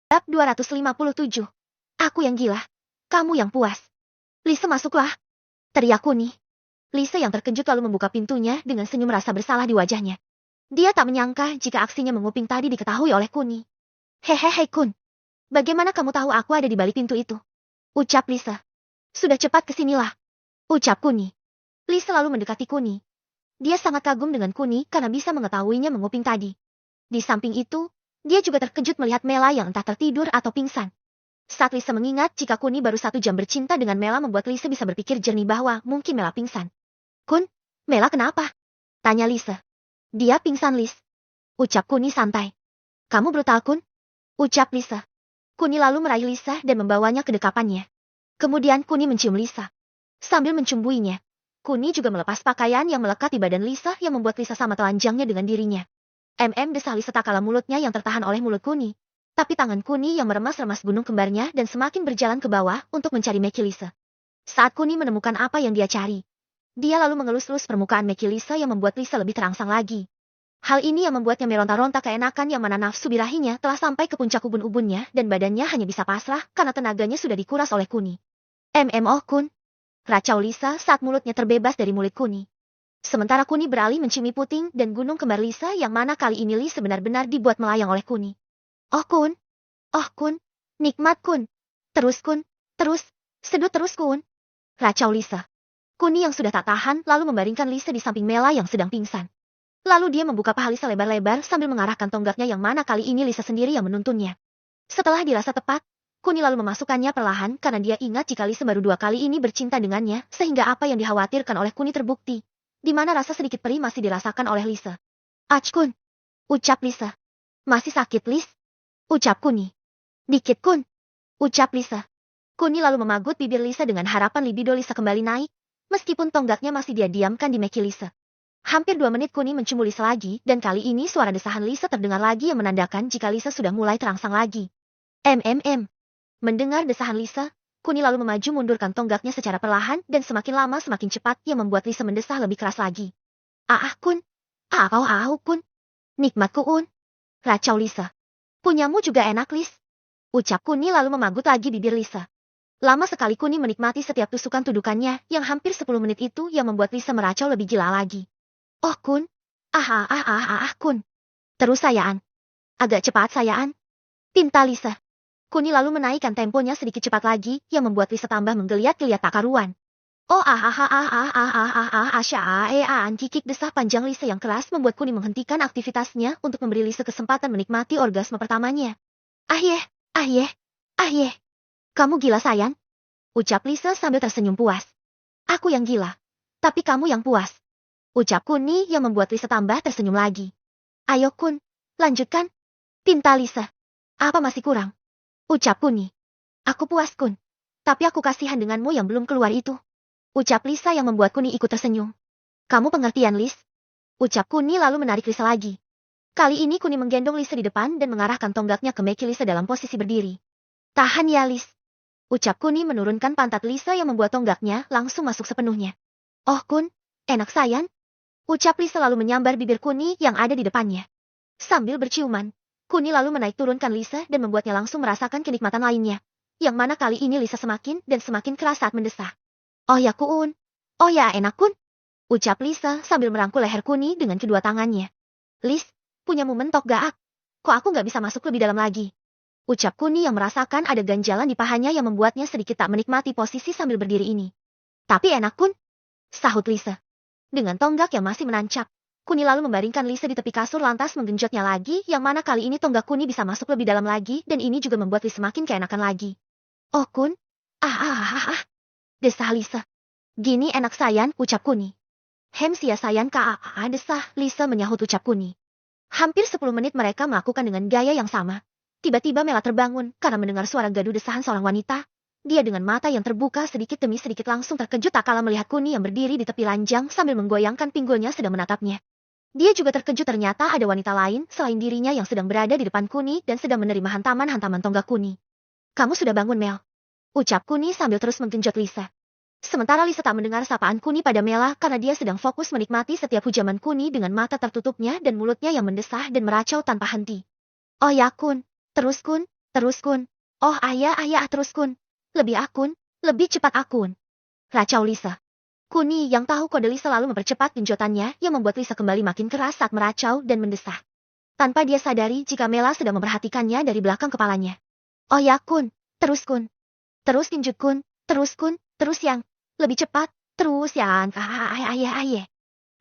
Bab 257. Aku yang gila. Kamu yang puas. Lisa, masuklah. Teriak Kuni. Lisa yang terkejut lalu membuka pintunya dengan senyum rasa bersalah di wajahnya. Dia tak menyangka jika aksinya menguping tadi diketahui oleh Kuni. Hehehe Kun. Bagaimana kamu tahu aku ada di balik pintu itu? Ucap Lisa. Sudah cepat kesinilah. Ucap Kuni. Lisa lalu mendekati Kuni. Dia sangat kagum dengan Kuni karena bisa mengetahuinya menguping tadi. Di samping itu, dia juga terkejut melihat Mela yang entah tertidur atau pingsan. Saat Lisa mengingat jika Kuni baru 1 jam bercinta dengan Mela membuat Lisa bisa berpikir jernih bahwa mungkin Mela pingsan. Kun, Mela kenapa? Tanya Lisa. Dia pingsan, Lis. Ucap Kuni santai. Kamu brutal, Kun? Ucap Lisa. Kuni lalu meraih Lisa dan membawanya ke dekapannya. Kemudian Kuni mencium Lisa. Sambil mencumbuinya, Kuni juga melepas pakaian yang melekat di badan Lisa yang membuat Lisa sama telanjangnya dengan dirinya. Desah Lisa tak kalah mulutnya yang tertahan oleh mulut Kuni. Tapi tangan Kuni yang meremas-remas gunung kembarnya dan semakin berjalan ke bawah untuk mencari Meki Lisa. Saat Kuni menemukan apa yang dia cari, dia lalu mengelus-elus permukaan Meki Lisa yang membuat Lisa lebih terangsang lagi. Hal ini yang membuatnya meronta-ronta keenakan yang mana nafsu birahinya telah sampai ke puncak ubun-ubunnya dan badannya hanya bisa pasrah karena tenaganya sudah dikuras oleh Kuni. Oh Kun. Racau Lisa saat mulutnya terbebas dari mulut Kuni. Sementara Kuni beralih menciumi puting dan gunung kembar Lisa yang mana kali ini Lisa benar-benar dibuat melayang oleh Kuni. Oh Kun. Oh Kun. Nikmat Kun. Terus Kun. Terus. Sedut terus Kun. Racau Lisa. Kuni yang sudah tak tahan lalu membaringkan Lisa di samping Mela yang sedang pingsan. Lalu dia membuka paha Lisa lebar-lebar sambil mengarahkan tonggaknya yang mana kali ini Lisa sendiri yang menuntunnya. Setelah dirasa tepat, Kuni lalu memasukkannya perlahan karena dia ingat jika Lisa baru 2 kali ini bercinta dengannya sehingga apa yang dikhawatirkan oleh Kuni terbukti. Di mana rasa sedikit perih masih dirasakan oleh Lisa. Ach Kun. Ucap Lisa. Masih sakit, Lis? Ucap Kuni. Dikit Kun. Ucap Lisa. Kuni lalu memagut bibir Lisa dengan harapan libido Lisa kembali naik, meskipun tonggaknya masih dia diamkan di Meki Lisa. Hampir 2 menit Kuni mencium Lisa lagi dan kali ini suara desahan Lisa terdengar lagi yang menandakan jika Lisa sudah mulai terangsang lagi. Mendengar desahan Lisa, Kuni lalu memaju mundurkan tonggaknya secara perlahan dan semakin lama semakin cepat yang membuat Lisa mendesah lebih keras lagi. Kun. Kun. Nikmatku Un. Racau Lisa. Punyamu juga enak, Lis. Ucap Kuni lalu memagut lagi bibir Lisa. Lama sekali Kuni menikmati setiap tusukan tudukannya yang hampir 10 menit itu yang membuat Lisa meracau lebih gila lagi. Oh Kun. Kun. Terus sayaan. Agak cepat sayaan. Pinta Lisa. Kuni lalu menaikkan temponya sedikit cepat lagi yang membuat Lisa tambah menggeliat-geliat tak karuan. Oh kikik desah panjang Lisa yang keras membuat Kuni menghentikan aktivitasnya untuk memberi Lisa kesempatan menikmati orgasme pertamanya. Ahyeh. Kamu gila sayang? Ucap Lisa sambil tersenyum puas. Aku yang gila. Tapi kamu yang puas. Ucap Kuni yang membuat Lisa tambah tersenyum lagi. Ayo Kun, lanjutkan. Pinta Lisa. Apa masih kurang? Ucap Kuni. Aku puas Kun. Tapi aku kasihan denganmu yang belum keluar itu. Ucap Lisa yang membuat Kuni ikut tersenyum. Kamu pengertian Lis. Ucap Kuni lalu menarik Lisa lagi. Kali ini Kuni menggendong Lisa di depan dan mengarahkan tonggaknya ke Meki Lisa dalam posisi berdiri. Tahan ya Lis. Ucap Kuni menurunkan pantat Lisa yang membuat tonggaknya langsung masuk sepenuhnya. Oh Kun, enak sayang. Ucap Lisa lalu menyambar bibir Kuni yang ada di depannya. Sambil berciuman, Kuni lalu menaik turunkan Lisa dan membuatnya langsung merasakan kenikmatan lainnya. Yang mana kali ini Lisa semakin dan semakin keras saat mendesah. Oh ya Kun. Oh ya enak Kun. Ucap Lisa sambil merangkul leher Kuni dengan kedua tangannya. Lis, punyamu mentok gak? Kok aku gak bisa masuk lebih dalam lagi? Ucap Kuni yang merasakan ada ganjalan di pahanya yang membuatnya sedikit tak menikmati posisi sambil berdiri ini. Tapi enak Kun. Sahut Lisa. Dengan tonggak yang masih menancap, Kuni lalu membaringkan Lisa di tepi kasur lantas menggenjotnya lagi yang mana kali ini tonggak Kuni bisa masuk lebih dalam lagi dan ini juga membuat Lisa semakin keenakan lagi. Oh Kun. Desah Lisa. Gini enak sayang, ucap Kuni. Sia sayang desah Lisa menyahut ucap Kuni. Hampir 10 menit mereka melakukan dengan gaya yang sama. Tiba-tiba Mela terbangun karena mendengar suara gaduh desahan seorang wanita. Dia dengan mata yang terbuka sedikit demi sedikit langsung terkejut tak kalah melihat Kuni yang berdiri di tepi ranjang sambil menggoyangkan pinggulnya sedang menatapnya. Dia juga terkejut ternyata ada wanita lain selain dirinya yang sedang berada di depan Kuni dan sedang menerima hantaman-hantaman tonggak Kuni. Kamu sudah bangun Mel. Ucap Kuni sambil terus menggenjot Lisa. Sementara Lisa tak mendengar sapaan Kuni pada Mela karena dia sedang fokus menikmati setiap hujaman Kuni dengan mata tertutupnya dan mulutnya yang mendesah dan meracau tanpa henti. Oh ya Kun. Terus Kun. Terus Kun. Oh ayah terus Kun. Lebih akun, lebih cepat akun. Racau Lisa. Kuni yang tahu kode Lisa lalu mempercepat genjotannya yang membuat Lisa kembali makin keras saat meracau dan mendesah. Tanpa dia sadari jika Mela sedang memperhatikannya dari belakang kepalanya. Oh ya Kun, terus Kun. Terus genjot Kun, terus yang lebih cepat, terus yang ayah.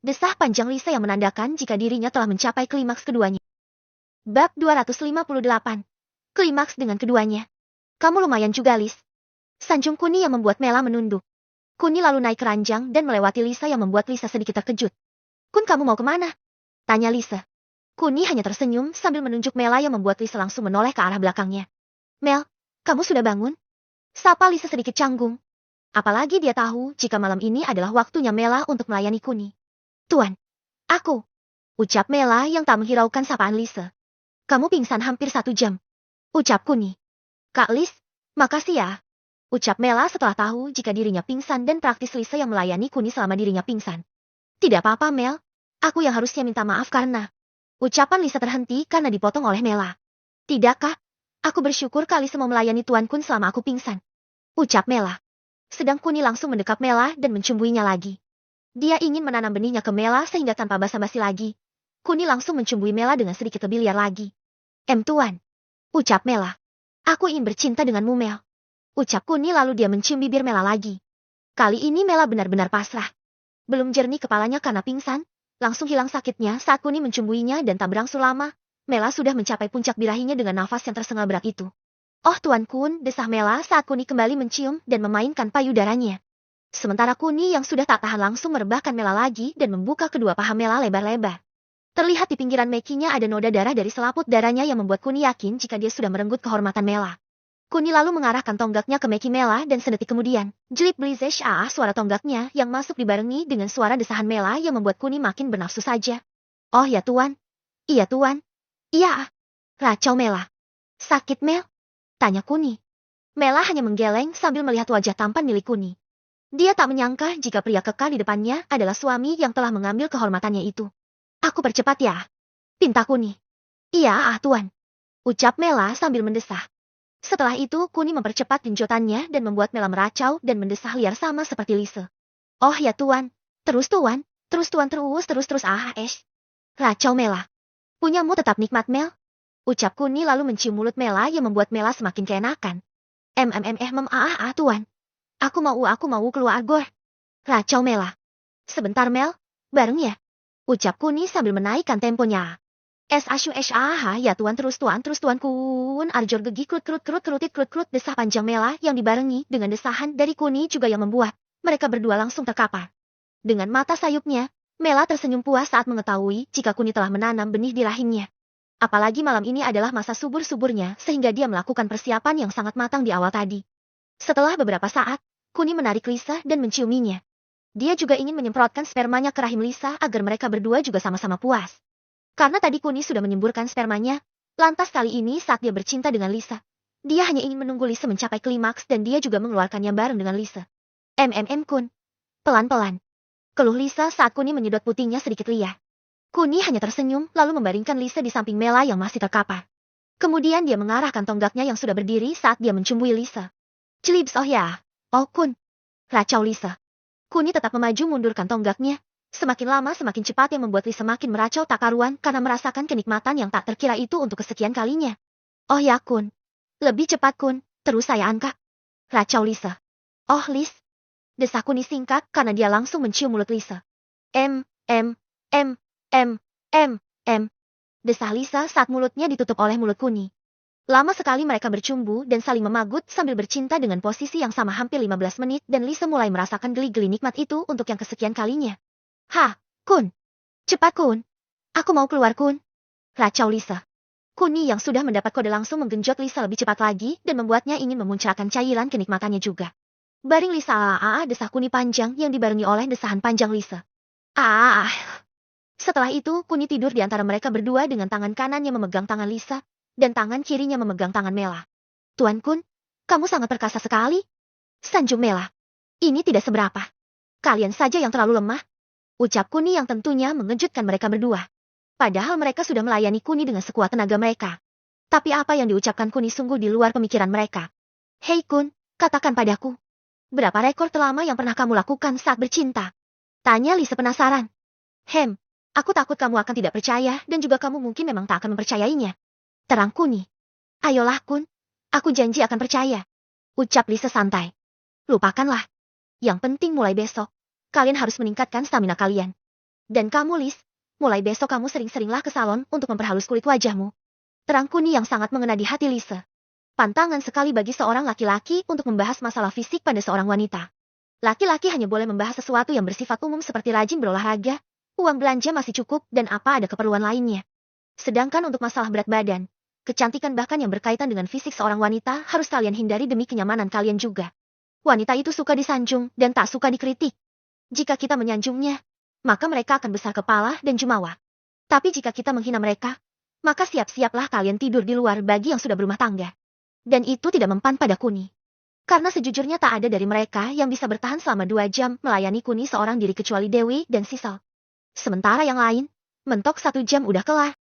Desah panjang Lisa yang menandakan jika dirinya telah mencapai klimaks keduanya. Bab 258. Klimaks dengan keduanya. Kamu lumayan juga Lis. Sanjung Kuni yang membuat Mela menunduk. Kuni lalu naik ke ranjang dan melewati Lisa yang membuat Lisa sedikit terkejut. Kun kamu mau kemana? Tanya Lisa. Kuni hanya tersenyum sambil menunjuk Mela yang membuat Lisa langsung menoleh ke arah belakangnya. Mel, kamu sudah bangun? Sapa Lisa sedikit canggung. Apalagi dia tahu jika malam ini adalah waktunya Mela untuk melayani Kuni. Tuan, aku. Ucap Mela yang tak menghiraukan sapaan Lisa. Kamu pingsan hampir 1 jam. Ucap Kuni. Kak Lis, makasih ya. Ucap Mela setelah tahu jika dirinya pingsan dan praktis Lisa yang melayani Kuni selama dirinya pingsan. Tidak apa-apa Mel, aku yang harusnya minta maaf karena... Ucapan Lisa terhenti karena dipotong oleh Mela. Tidak Kak, aku bersyukur Kak Lisa mau melayani Tuan Kun selama aku pingsan. Ucap Mela. Sedang Kuni langsung mendekap Mela dan mencumbuinya lagi. Dia ingin menanam benihnya ke Mela sehingga tanpa basa-basi lagi. Kuni langsung mencumbui Mela dengan sedikit lebih liar lagi. Tuan. Ucap Mela. Aku ingin bercinta denganmu Mel. Ucap Kuni lalu dia mencium bibir Mela lagi. Kali ini Mela benar-benar pasrah. Belum jernih kepalanya karena pingsan, langsung hilang sakitnya saat Kuni mencumbuinya dan tak berangsur lama, Mela sudah mencapai puncak birahinya dengan nafas yang tersengal berat itu. Oh Tuan Kun, desah Mela saat Kuni kembali mencium dan memainkan payudaranya. Sementara Kuni yang sudah tak tahan langsung merebahkan Mela lagi dan membuka kedua paha Mela lebar-lebar. Terlihat di pinggiran mekinya ada noda darah dari selaput darahnya yang membuat Kuni yakin jika dia sudah merenggut kehormatan Mela. Kuni lalu mengarahkan tonggaknya ke meki Mela dan sedetik kemudian, jelip blizesh suara tonggaknya yang masuk dibarengi dengan suara desahan Mela yang membuat Kuni makin bernafsu saja. Oh ya Tuan. Iya Tuan. Iya. Racau Mela. Sakit Mel? Tanya Kuni. Mela hanya menggeleng sambil melihat wajah tampan milik Kuni. Dia tak menyangka jika pria kekal di depannya adalah suami yang telah mengambil kehormatannya itu. Aku percepat ya. Pinta Kuni. Iya Tuan. Ucap Mela sambil mendesah. Setelah itu Kuni mempercepat genjotannya dan membuat Mela meracau dan mendesah liar sama seperti Lisa. Oh ya Tuan. Terus Tuan. Terus Tuan terus. Racau Mela. Punyamu tetap nikmat Mel. Ucap Kuni lalu mencium mulut Mela yang membuat Mela semakin keenakan. Tuan. Aku mau keluar gor. Racau Mela. Sebentar Mel. Bareng ya. Ucap Kuni sambil menaikkan temponya. Ya Tuan terus Tuan Kun. Arjor gegi krut desah panjang Mela yang dibarengi dengan desahan dari Kuni juga yang membuat mereka berdua langsung terkapar. Dengan mata sayupnya, Mela tersenyum puas saat mengetahui jika Kuni telah menanam benih di rahimnya. Apalagi malam ini adalah masa subur-suburnya sehingga dia melakukan persiapan yang sangat matang di awal tadi. Setelah beberapa saat, Kuni menarik Lisa dan menciuminya. Dia juga ingin menyemprotkan spermanya ke rahim Lisa agar mereka berdua juga sama-sama puas. Karena tadi Kuni sudah menyemburkan spermanya, lantas kali ini saat dia bercinta dengan Lisa, dia hanya ingin menunggu Lisa mencapai klimaks dan dia juga mengeluarkannya bareng dengan Lisa. Kun. Pelan-pelan. Keluh Lisa saat Kuni menyedot putingnya sedikit liar. Kuni hanya tersenyum lalu membaringkan Lisa di samping Mela yang masih terkapar. Kemudian dia mengarahkan tonggaknya yang sudah berdiri saat dia mencumbui Lisa. Celibs oh ya. Oh Kun. Racau Lisa. Kuni tetap memaju mundurkan tonggaknya. Semakin lama semakin cepat yang membuat Lisa makin meracau tak karuan karena merasakan kenikmatan yang tak terkira itu untuk kesekian kalinya. Oh ya Kun. Lebih cepat Kun, terus saya angkat. Racau Lisa. Oh Lis. Desah Kuni singkat karena dia langsung mencium mulut Lisa. Desah Lisa saat mulutnya ditutup oleh mulut Kuni. Lama sekali mereka bercumbu dan saling memagut sambil bercinta dengan posisi yang sama hampir 15 menit dan Lisa mulai merasakan geli-geli nikmat itu untuk yang kesekian kalinya. Kun. Cepat Kun. Aku mau keluar Kun. Racau Lisa. Kuni yang sudah mendapat kode langsung menggenjot Lisa lebih cepat lagi dan membuatnya ingin memuncratkan cairan kenikmatannya juga. Baring Lisa desah Kuni panjang yang dibarengi oleh desahan panjang Lisa. Setelah itu Kuni tidur di antara mereka berdua dengan tangan kanannya memegang tangan Lisa dan tangan kirinya memegang tangan Mela. Tuan Kun, kamu sangat perkasa sekali. Sanjung Mela. Ini tidak seberapa. Kalian saja yang terlalu lemah. Ucap Kuni yang tentunya mengejutkan mereka berdua. Padahal mereka sudah melayani Kuni dengan sekuat tenaga mereka. Tapi apa yang diucapkan Kuni sungguh di luar pemikiran mereka. Hei Kun, katakan padaku. Berapa rekor terlama yang pernah kamu lakukan saat bercinta? Tanya Lisa penasaran. Aku takut kamu akan tidak percaya dan juga kamu mungkin memang tak akan mempercayainya. Terang Kuni. Ayolah Kun, aku janji akan percaya. Ucap Lisa santai. Lupakanlah. Yang penting mulai besok, kalian harus meningkatkan stamina kalian. Dan kamu Lis, mulai besok kamu sering-seringlah ke salon untuk memperhalus kulit wajahmu. Terang Kuni yang sangat mengena di hati Lisa. Pantangan sekali bagi seorang laki-laki untuk membahas masalah fisik pada seorang wanita. Laki-laki hanya boleh membahas sesuatu yang bersifat umum seperti rajin berolahraga, uang belanja masih cukup dan apa ada keperluan lainnya. Sedangkan untuk masalah berat badan, kecantikan bahkan yang berkaitan dengan fisik seorang wanita harus kalian hindari demi kenyamanan kalian juga. Wanita itu suka disanjung dan tak suka dikritik. Jika kita menyanjungnya, maka mereka akan besar kepala dan jumawa. Tapi jika kita menghina mereka, maka siap-siaplah kalian tidur di luar bagi yang sudah berumah tangga. Dan itu tidak mempan pada Kuni. Karena sejujurnya tak ada dari mereka yang bisa bertahan selama 2 jam melayani Kuni seorang diri kecuali Dewi dan Sisal. Sementara yang lain, mentok 1 jam udah kelar.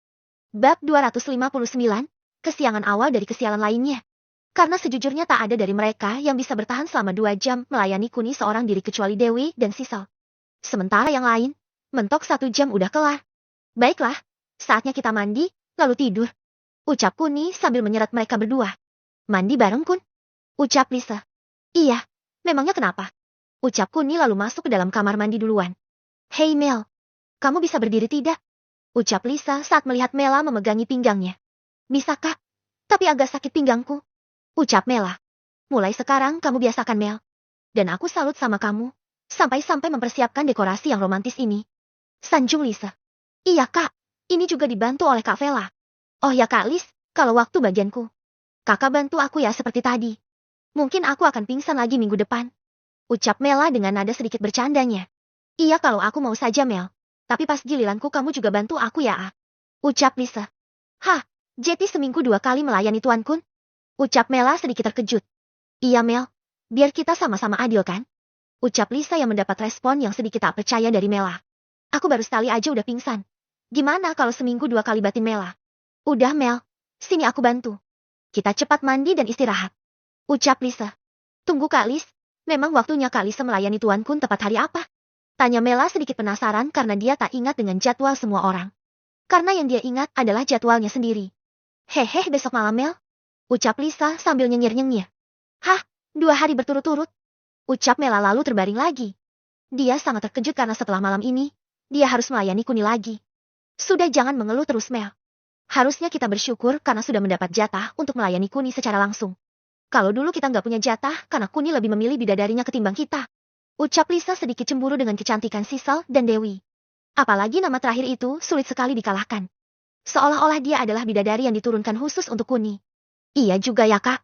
Bab 259, kesiangan awal dari kesialan lainnya. Karena sejujurnya tak ada dari mereka yang bisa bertahan selama 2 jam melayani Kuni seorang diri kecuali Dewi dan Sisal. Sementara yang lain, mentok 1 jam udah kelar. Baiklah, saatnya kita mandi, lalu tidur. Ucap Kuni sambil menyeret mereka berdua. Mandi bareng Kun? Ucap Lisa. Iya, memangnya kenapa? Ucap Kuni lalu masuk ke dalam kamar mandi duluan. Hei Mel, kamu bisa berdiri tidak? Ucap Lisa saat melihat Mela memegangi pinggangnya. Bisa Kak, tapi agak sakit pinggangku. Ucap Mela. Mulai sekarang kamu biasakan Mel. Dan aku salut sama kamu, sampai-sampai mempersiapkan dekorasi yang romantis ini. Sanjung Lisa. Iya Kak, ini juga dibantu oleh Kak Vela. Oh ya Kak Lis, kalau waktu bagianku. Kakak bantu aku ya seperti tadi. Mungkin aku akan pingsan lagi minggu depan. Ucap Mela dengan nada sedikit bercandanya. Iya kalau aku mau saja Mel. Tapi pas giliranku kamu juga bantu aku ya. Ucap Lisa. Hah, Jetty seminggu 2 kali melayani Tuan Kun? Ucap Mela sedikit terkejut. Iya Mel, biar kita sama-sama adil kan? Ucap Lisa yang mendapat respon yang sedikit tak percaya dari Mela. Aku baru sekali aja udah pingsan. Gimana kalau seminggu 2 kali batin Mela? Udah Mel, sini aku bantu. Kita cepat mandi dan istirahat. Ucap Lisa. Tunggu Kak Lis, memang waktunya Kak Lisa melayani Tuan Kun tepat hari apa? Tanya Mela sedikit penasaran karena dia tak ingat dengan jadwal semua orang. Karena yang dia ingat adalah jadwalnya sendiri. Hehe besok malam Mel? Ucap Lisa sambil nyengir-nyengir. Hah, 2 hari berturut-turut? Ucap Mela lalu terbaring lagi. Dia sangat terkejut karena setelah malam ini, dia harus melayani Kuni lagi. Sudah jangan mengeluh terus Mel. Harusnya kita bersyukur karena sudah mendapat jatah untuk melayani Kuni secara langsung. Kalau dulu kita nggak punya jatah karena Kuni lebih memilih bidadarinya ketimbang kita. Ucap Lisa sedikit cemburu dengan kecantikan Sisal dan Dewi. Apalagi nama terakhir itu sulit sekali dikalahkan. Seolah-olah dia adalah bidadari yang diturunkan khusus untuk Kuni. Iya juga ya Kak.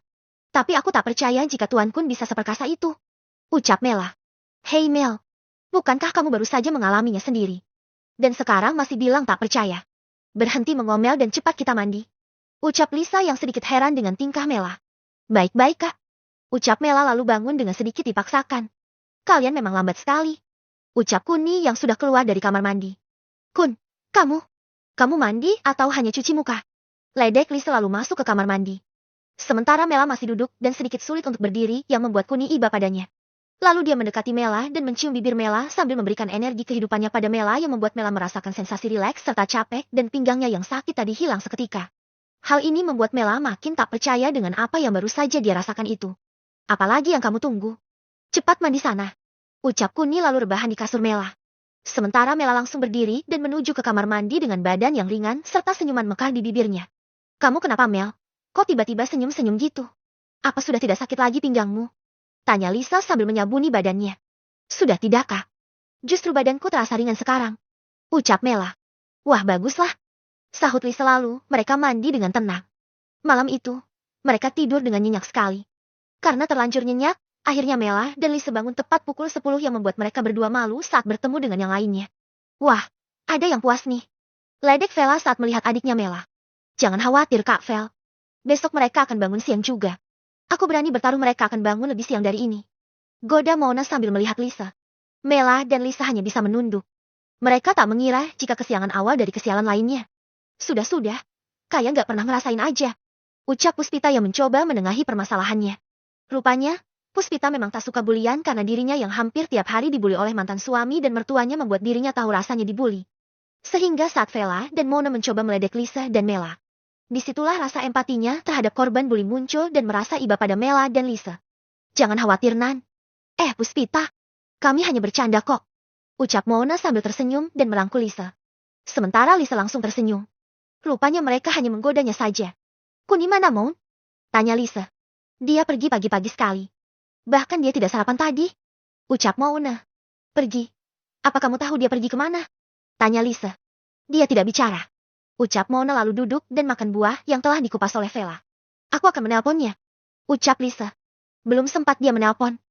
Tapi aku tak percaya jika Tuan Kun bisa seperkasa itu. Ucap Mela. Hei Mel, bukankah kamu baru saja mengalaminya sendiri? Dan sekarang masih bilang tak percaya. Berhenti mengomel dan cepat kita mandi. Ucap Lisa yang sedikit heran dengan tingkah Mela. Baik-baik Kak. Ucap Mela lalu bangun dengan sedikit dipaksakan. Kalian memang lambat sekali. Ucap Kuni yang sudah keluar dari kamar mandi. Kun, kamu mandi atau hanya cuci muka? Ledek Lisa lalu masuk ke kamar mandi. Sementara Mela masih duduk dan sedikit sulit untuk berdiri yang membuat Kuni iba padanya. Lalu dia mendekati Mela dan mencium bibir Mela sambil memberikan energi kehidupannya pada Mela yang membuat Mela merasakan sensasi rileks serta capek dan pinggangnya yang sakit tadi hilang seketika. Hal ini membuat Mela makin tak percaya dengan apa yang baru saja dia rasakan itu. Apalagi yang kamu tunggu? Cepat mandi sana. Ucap Kuni lalu rebahan di kasur Mela. Sementara Mela langsung berdiri dan menuju ke kamar mandi dengan badan yang ringan serta senyuman mekar di bibirnya. Kamu kenapa Mel? Kok tiba-tiba senyum-senyum gitu? Apa sudah tidak sakit lagi pinggangmu? Tanya Lisa sambil menyabuni badannya. Sudah tidak Kak. Justru badanku terasa ringan sekarang. Ucap Mela. Wah baguslah. Sahut Lisa lalu, mereka mandi dengan tenang. Malam itu, mereka tidur dengan nyenyak sekali. Karena terlanjur nyenyak, akhirnya Mela dan Lisa bangun tepat pukul 10 yang membuat mereka berdua malu saat bertemu dengan yang lainnya. Wah, ada yang puas nih. Ledek Vela saat melihat adiknya Mela. Jangan khawatir Kak Vel. Besok mereka akan bangun siang juga. Aku berani bertaruh mereka akan bangun lebih siang dari ini. Goda Mona sambil melihat Lisa. Mela dan Lisa hanya bisa menunduk. Mereka tak mengira jika kesiangan awal dari kesialan lainnya. Sudah-sudah, kayak gak pernah ngerasain aja. Ucap Puspita yang mencoba menengahi permasalahannya. Rupanya, Puspita memang tak suka bulian karena dirinya yang hampir tiap hari dibuli oleh mantan suami dan mertuanya membuat dirinya tahu rasanya dibuli. Sehingga saat Vela dan Mona mencoba meledek Lisa dan Mela, disitulah rasa empatinya terhadap korban bully muncul dan merasa iba pada Mela dan Lisa. Jangan khawatir, Nan. Puspita, kami hanya bercanda kok. Ucap Mona sambil tersenyum dan merangkul Lisa. Sementara Lisa langsung tersenyum. Rupanya mereka hanya menggodanya saja. Kuni mana, Mon? Tanya Lisa. Dia pergi pagi-pagi sekali. Bahkan dia tidak sarapan tadi. Ucap Mona. Pergi. Apa kamu tahu dia pergi kemana? Tanya Lisa. Dia tidak bicara. Ucap Mona lalu duduk dan makan buah yang telah dikupas oleh Vela. Aku akan menelponnya. Ucap Lisa. Belum sempat dia menelpon.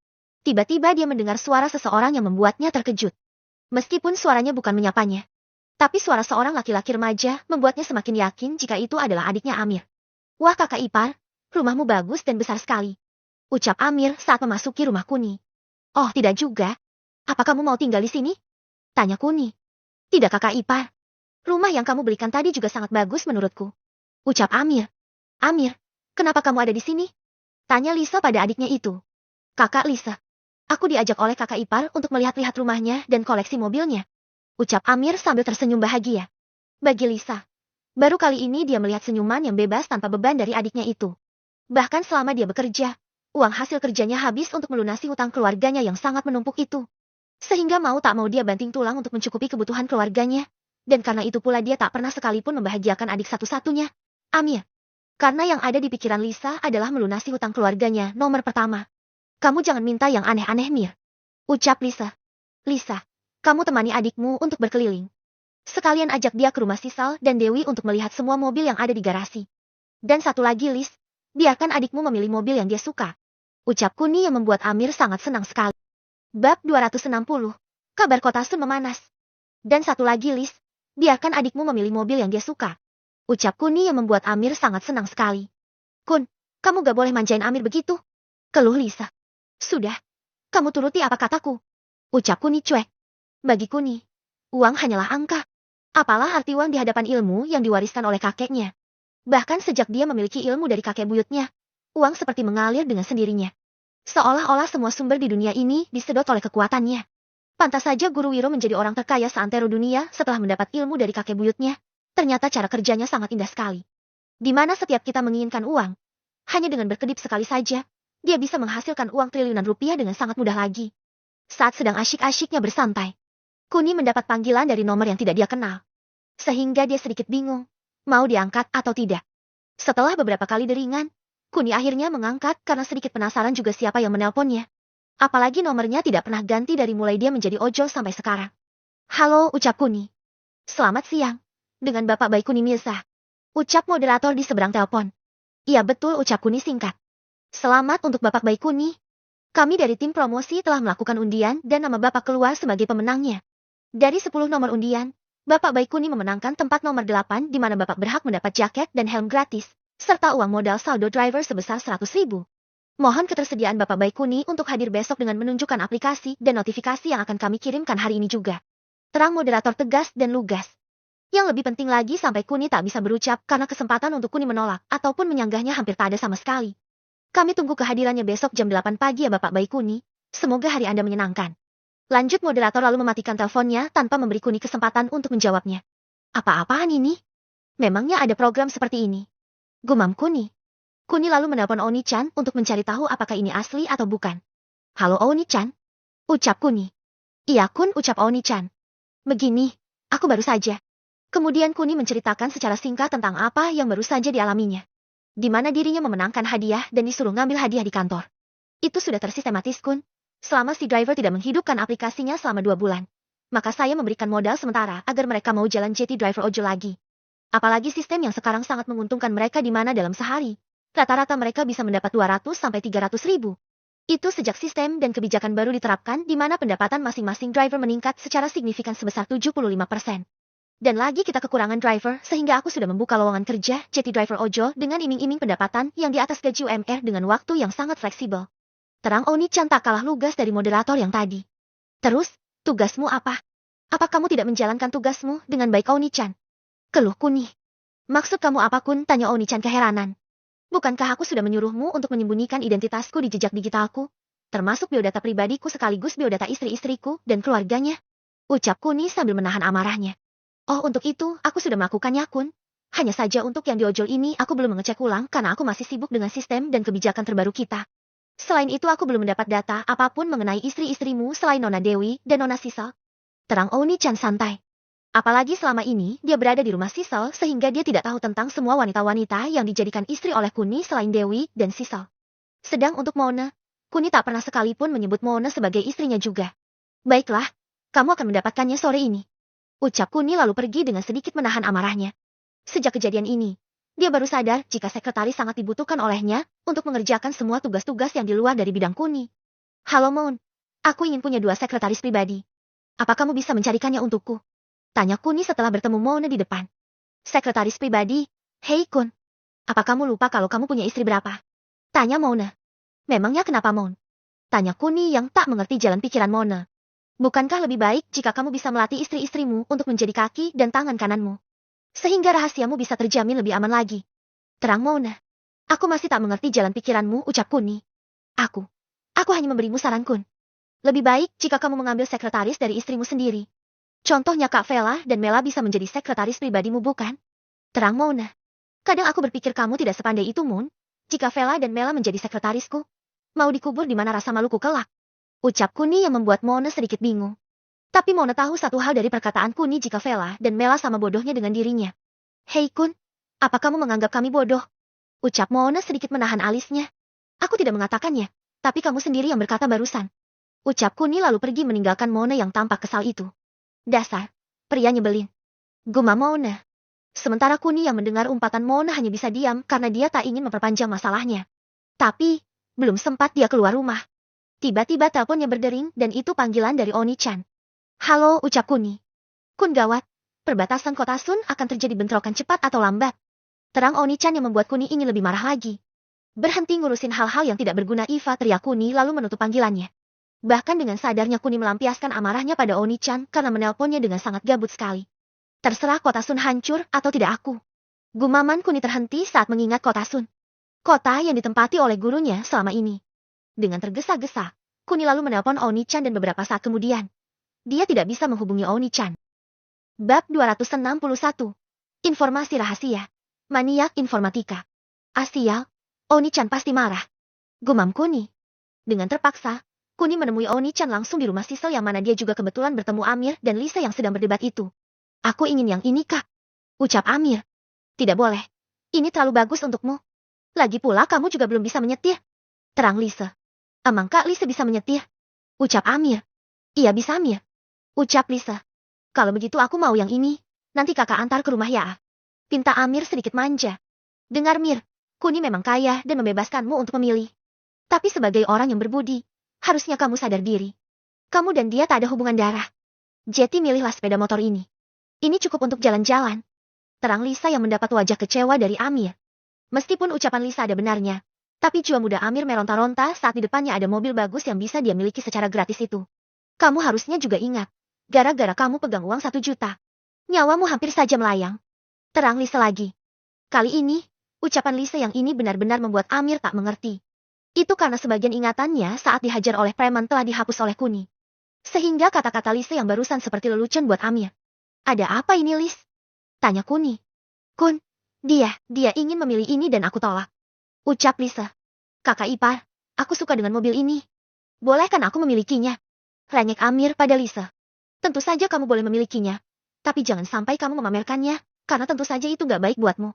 Tiba-tiba dia mendengar suara seseorang yang membuatnya terkejut. Meskipun suaranya bukan menyapanya. Tapi suara seorang laki-laki remaja membuatnya semakin yakin jika itu adalah adiknya Amir. Wah kakak ipar, rumahmu bagus dan besar sekali. Ucap Amir saat memasuki rumah Kuni. Oh tidak juga. Apa kamu mau tinggal di sini? Tanya Kuni. Tidak kakak ipar. Rumah yang kamu belikan tadi juga sangat bagus menurutku. Ucap Amir. Amir, kenapa kamu ada di sini? Tanya Lisa pada adiknya itu. Kakak Lisa. Aku diajak oleh kakak ipar untuk melihat-lihat rumahnya dan koleksi mobilnya. Ucap Amir sambil tersenyum bahagia. Bagi Lisa, baru kali ini dia melihat senyuman yang bebas tanpa beban dari adiknya itu. Bahkan selama dia bekerja, uang hasil kerjanya habis untuk melunasi hutang keluarganya yang sangat menumpuk itu. Sehingga mau tak mau dia banting tulang untuk mencukupi kebutuhan keluarganya. Dan karena itu pula dia tak pernah sekalipun membahagiakan adik satu-satunya, Amir. Karena yang ada di pikiran Lisa adalah melunasi hutang keluarganya nomor pertama. Kamu jangan minta yang aneh-aneh, Mir. Ucap Lisa. Lisa, kamu temani adikmu untuk berkeliling. Sekalian ajak dia ke rumah Sisal dan Dewi untuk melihat semua mobil yang ada di garasi. Dan satu lagi, Lis, biarkan adikmu memilih mobil yang dia suka. Ucap Kuni yang membuat Amir sangat senang sekali. Bab 260. Kabar kota Sun memanas. Dan satu lagi, Lis, biarkan adikmu memilih mobil yang dia suka. Ucap Kuni yang membuat Amir sangat senang sekali. Kun, kamu gak boleh manjain Amir begitu. Keluh Lisa. Sudah, kamu turuti apa kataku. Ucap Kuni cuek. Bagi Kuni, uang hanyalah angka. Apalah arti uang di hadapan ilmu yang diwariskan oleh kakeknya. Bahkan sejak dia memiliki ilmu dari kakek buyutnya, uang seperti mengalir dengan sendirinya. Seolah-olah semua sumber di dunia ini disedot oleh kekuatannya. Pantas saja Guru Wiro menjadi orang terkaya seantero dunia setelah mendapat ilmu dari kakek buyutnya. Ternyata cara kerjanya sangat indah sekali. Di mana setiap kita menginginkan uang, hanya dengan berkedip sekali saja, dia bisa menghasilkan uang triliunan rupiah dengan sangat mudah lagi. Saat sedang asyik-asyiknya bersantai, Kuni mendapat panggilan dari nomor yang tidak dia kenal. Sehingga dia sedikit bingung, mau diangkat atau tidak. Setelah beberapa kali deringan, Kuni akhirnya mengangkat karena sedikit penasaran juga siapa yang menelponnya. Apalagi nomornya tidak pernah ganti dari mulai dia menjadi ojol sampai sekarang. Halo, ucap Kuni. Selamat siang. Dengan Bapak Baik Kuni Mirza. Ucap moderator di seberang telepon. Iya betul, ucap Kuni singkat. Selamat untuk Bapak Baik Kuni. Kami dari tim promosi telah melakukan undian dan nama Bapak keluar sebagai pemenangnya. Dari 10 nomor undian, Bapak Baik Kuni memenangkan tempat nomor 8 di mana Bapak berhak mendapat jaket dan helm gratis, serta uang modal saldo driver sebesar 100.000. Mohon ketersediaan Bapak Baik Kuni untuk hadir besok dengan menunjukkan aplikasi dan notifikasi yang akan kami kirimkan hari ini juga. Terang moderator tegas dan lugas. Yang lebih penting lagi sampai Kuni tak bisa berucap karena kesempatan untuk Kuni menolak ataupun menyanggahnya hampir tak ada sama sekali. Kami tunggu kehadirannya besok jam 8 pagi ya Bapak Baik Kuni. Semoga hari Anda menyenangkan. Lanjut moderator lalu mematikan teleponnya tanpa memberi Kuni kesempatan untuk menjawabnya. Apa-apaan ini? Memangnya ada program seperti ini? Gumam Kuni. Kuni lalu menelpon Oni-chan untuk mencari tahu apakah ini asli atau bukan. Halo Oni-chan? Ucap Kuni. Iya Kun, ucap Oni-chan. Begini, aku baru saja. Kemudian Kuni menceritakan secara singkat tentang apa yang baru saja dialaminya. Di mana dirinya memenangkan hadiah dan disuruh ngambil hadiah di kantor. Itu sudah tersistematis Kun. Selama si driver tidak menghidupkan aplikasinya selama 2 bulan. Maka saya memberikan modal sementara agar mereka mau jalan JT driver ojol lagi. Apalagi sistem yang sekarang sangat menguntungkan mereka di mana dalam sehari. Rata-rata mereka bisa mendapat 200-300 ribu. Itu sejak sistem dan kebijakan baru diterapkan di mana pendapatan masing-masing driver meningkat secara signifikan sebesar 75%. Dan lagi kita kekurangan driver sehingga aku sudah membuka lowongan kerja JT driver ojol dengan iming-iming pendapatan yang di atas gaji UMR dengan waktu yang sangat fleksibel. Terang Oni-chan tak kalah lugas dari moderator yang tadi. Terus, tugasmu apa? Apa kamu tidak menjalankan tugasmu dengan baik Oni-chan? Keluh Kuni. Maksud kamu apa Kun? Tanya Oni-chan keheranan. Bukankah aku sudah menyuruhmu untuk menyembunyikan identitasku di jejak digitalku? Termasuk biodata pribadiku sekaligus biodata istri-istriku dan keluarganya? Ucap Kuni sambil menahan amarahnya. Oh, untuk itu, aku sudah melakukannya, Kun. Hanya saja untuk yang di ojol ini aku belum mengecek ulang karena aku masih sibuk dengan sistem dan kebijakan terbaru kita. Selain itu aku belum mendapat data apapun mengenai istri-istrimu selain Nona Dewi dan Nona Sisal. Terang Oni-chan santai. Apalagi selama ini dia berada di rumah Sisal sehingga dia tidak tahu tentang semua wanita-wanita yang dijadikan istri oleh Kuni selain Dewi dan Sisal. Sedang untuk Mona, Kuni tak pernah sekalipun menyebut Mona sebagai istrinya juga. Baiklah, kamu akan mendapatkannya sore ini. Ucap Kuni lalu pergi dengan sedikit menahan amarahnya. Sejak kejadian ini, dia baru sadar jika sekretaris sangat dibutuhkan olehnya untuk mengerjakan semua tugas-tugas yang di luar dari bidang Kuni. Halo Mon, aku ingin punya 2 sekretaris pribadi. Apa kamu bisa mencarikannya untukku? Tanya Kuni setelah bertemu Mona di depan. Sekretaris pribadi? Hei Kun, apa kamu lupa kalau kamu punya istri berapa? Tanya Mona. Memangnya kenapa Mon? Tanya Kuni yang tak mengerti jalan pikiran Mona. Bukankah lebih baik jika kamu bisa melatih istri-istrimu untuk menjadi kaki dan tangan kananmu? Sehingga rahasiamu bisa terjamin lebih aman lagi. Terang Mona. Aku masih tak mengerti jalan pikiranmu, ucap Kuni. Aku hanya memberimu saran Kun. Lebih baik jika kamu mengambil sekretaris dari istrimu sendiri. Contohnya Kak Vela dan Mela bisa menjadi sekretaris pribadimu bukan? Terang Mona. Kadang aku berpikir kamu tidak sepandai itu Moon. Jika Vela dan Mela menjadi sekretarisku, mau dikubur di mana rasa maluku kelak? Ucap Kuni yang membuat Mona sedikit bingung. Tapi Mona tahu satu hal dari perkataan Kuni jika Vela dan Mela sama bodohnya dengan dirinya. Hei Kun, apa kamu menganggap kami bodoh? Ucap Mona sedikit menahan alisnya. Aku tidak mengatakannya, tapi kamu sendiri yang berkata barusan. Ucap Kuni lalu pergi meninggalkan Mona yang tampak kesal itu. Dasar, pria nyebelin. Gumam Mona. Sementara Kuni yang mendengar umpatan Mona hanya bisa diam karena dia tak ingin memperpanjang masalahnya. Tapi, belum sempat dia keluar rumah. Tiba-tiba teleponnya berdering dan itu panggilan dari Oni-chan. Halo, ucap Kuni. Kun gawat, perbatasan kota Sun akan terjadi bentrokan cepat atau lambat. Terang Oni-chan yang membuat Kuni ingin lebih marah lagi. Berhenti ngurusin hal-hal yang tidak berguna Iva, teriak Kuni lalu menutup panggilannya. Bahkan dengan sadarnya Kuni melampiaskan amarahnya pada Oni-chan karena menelponnya dengan sangat gabut sekali. Terserah kota Sun hancur atau tidak aku. Gumaman Kuni terhenti saat mengingat kota Sun. Kota yang ditempati oleh gurunya selama ini. Dengan tergesa-gesa, Kuni lalu menelpon Oni-chan dan beberapa saat kemudian, dia tidak bisa menghubungi Oni-chan. Bab 261. Informasi rahasia. Maniak informatika. Asial, Oni-chan pasti marah. Gumam Kuni. Dengan terpaksa, Kuni menemui Oni-chan langsung di rumah Sisel yang mana dia juga kebetulan bertemu Amir dan Lisa yang sedang berdebat itu. Aku ingin yang ini kak. Ucap Amir. Tidak boleh. Ini terlalu bagus untukmu. Lagi pula kamu juga belum bisa menyetir. Terang Lisa. Emang kak Lisa bisa menyetir? Ucap Amir. Iya bisa Amir. Ucap Lisa. Kalau begitu aku mau yang ini. Nanti kakak antar ke rumah ya. Pinta Amir sedikit manja. Dengar Mir, Kuni memang kaya dan membebaskanmu untuk memilih. Tapi sebagai orang yang berbudi, harusnya kamu sadar diri. Kamu dan dia tak ada hubungan darah. Jeti milihlah sepeda motor ini. Ini cukup untuk jalan-jalan. Terang Lisa yang mendapat wajah kecewa dari Amir. Meskipun ucapan Lisa ada benarnya, tapi jua muda Amir meronta-ronta saat di depannya ada mobil bagus yang bisa dia miliki secara gratis itu. Kamu harusnya juga ingat. Gara-gara kamu pegang uang 1 juta. Nyawamu hampir saja melayang. Terang Lisa lagi. Kali ini, ucapan Lisa yang ini benar-benar membuat Amir tak mengerti. Itu karena sebagian ingatannya saat dihajar oleh preman telah dihapus oleh Kuni. Sehingga kata-kata Lisa yang barusan seperti lelucon buat Amir. Ada apa ini Lis? Tanya Kuni. Kun, dia ingin memilih ini dan aku tolak. Ucap Lisa. Kakak ipar, aku suka dengan mobil ini. Boleh kan aku memilikinya? Rengek Amir pada Lisa. Tentu saja kamu boleh memilikinya. Tapi jangan sampai kamu memamerkannya, karena tentu saja itu gak baik buatmu.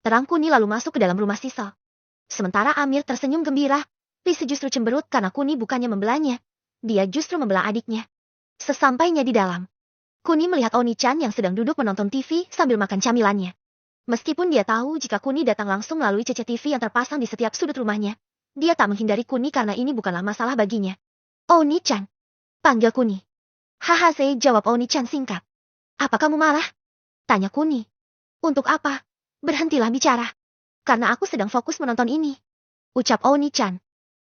Terang Kuni lalu masuk ke dalam rumah Sisal. Sementara Amir tersenyum gembira, Lisa justru cemberut karena Kuni bukannya membelanya. Dia justru membelah adiknya. Sesampainya di dalam, Kuni melihat Oni-chan yang sedang duduk menonton TV sambil makan camilannya. Meskipun dia tahu jika Kuni datang langsung melalui CCTV yang terpasang di setiap sudut rumahnya, dia tak menghindari Kuni karena ini bukanlah masalah baginya. Oni-chan. Panggil Kuni. Haha, jawab Oni-chan singkat. Apa kamu marah? Tanya Kuni. Untuk apa? Berhentilah bicara. Karena aku sedang fokus menonton ini. Ucap Oni-chan.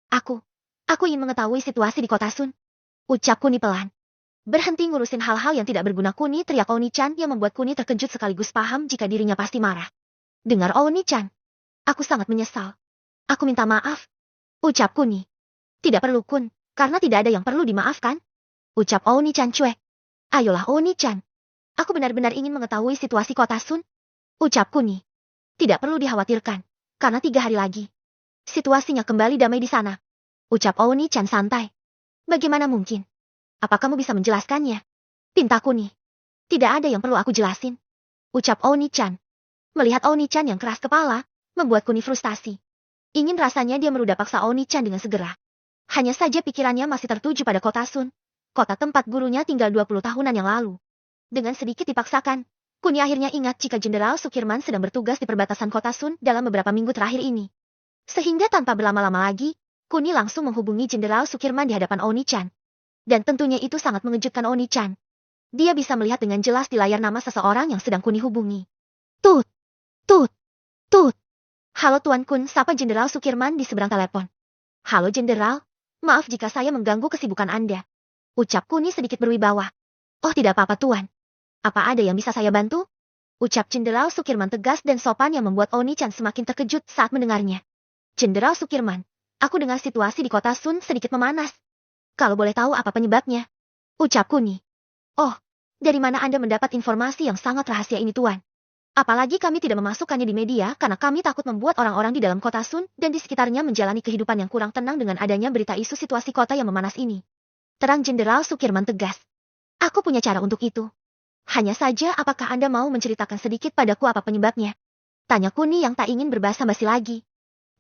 Aku ingin mengetahui situasi di kota Sun. Ucap Kuni pelan. Berhenti ngurusin hal-hal yang tidak berguna Kuni, teriak Oni-chan yang membuat Kuni terkejut sekaligus paham jika dirinya pasti marah. Dengar Oni-chan. Aku sangat menyesal. Aku minta maaf. Ucap Kuni. Tidak perlu Kun, karena tidak ada yang perlu dimaafkan. Ucap Oni-chan cuek. Ayolah Oni-chan. Aku benar-benar ingin mengetahui situasi kota Sun. Ucap Kuni. Tidak perlu dikhawatirkan, karena 3 hari lagi. Situasinya kembali damai di sana. Ucap Oni-chan santai. Bagaimana mungkin? Apa kamu bisa menjelaskannya? Pinta Kuni. Tidak ada yang perlu aku jelasin. Ucap Oni-chan. Melihat Oni-chan yang keras kepala, membuat Kuni frustasi. Ingin rasanya dia merudak paksa Oni-chan dengan segera. Hanya saja pikirannya masih tertuju pada kota Sun. Kota tempat gurunya tinggal 20 tahunan yang lalu. Dengan sedikit dipaksakan, Kuni akhirnya ingat jika Jenderal Sukirman sedang bertugas di perbatasan kota Sun dalam beberapa minggu terakhir ini. Sehingga tanpa berlama-lama lagi, Kuni langsung menghubungi Jenderal Sukirman di hadapan Oni-chan. Dan tentunya itu sangat mengejutkan Oni-chan. Dia bisa melihat dengan jelas di layar nama seseorang yang sedang Kuni hubungi. Tut, tut, tut. Halo Tuan Kun, sapa Jenderal Sukirman di seberang telepon. Halo Jenderal, maaf jika saya mengganggu kesibukan Anda. Ucap Kuni sedikit berwibawa. Oh tidak apa-apa Tuan. Apa ada yang bisa saya bantu? Ucap Jenderal Sukirman tegas dan sopan yang membuat Oni-chan semakin terkejut saat mendengarnya. Jenderal Sukirman, aku dengar situasi di kota Sun sedikit memanas. Kalau boleh tahu apa penyebabnya? Ucap Kuni. Oh, dari mana Anda mendapat informasi yang sangat rahasia ini Tuan? Apalagi kami tidak memasukkannya di media karena kami takut membuat orang-orang di dalam kota Sun dan di sekitarnya menjalani kehidupan yang kurang tenang dengan adanya berita isu situasi kota yang memanas ini. Terang Jenderal Sukirman tegas. Aku punya cara untuk itu. Hanya saja apakah Anda mau menceritakan sedikit padaku apa penyebabnya? Tanya Kuni yang tak ingin berbasa-basi lagi.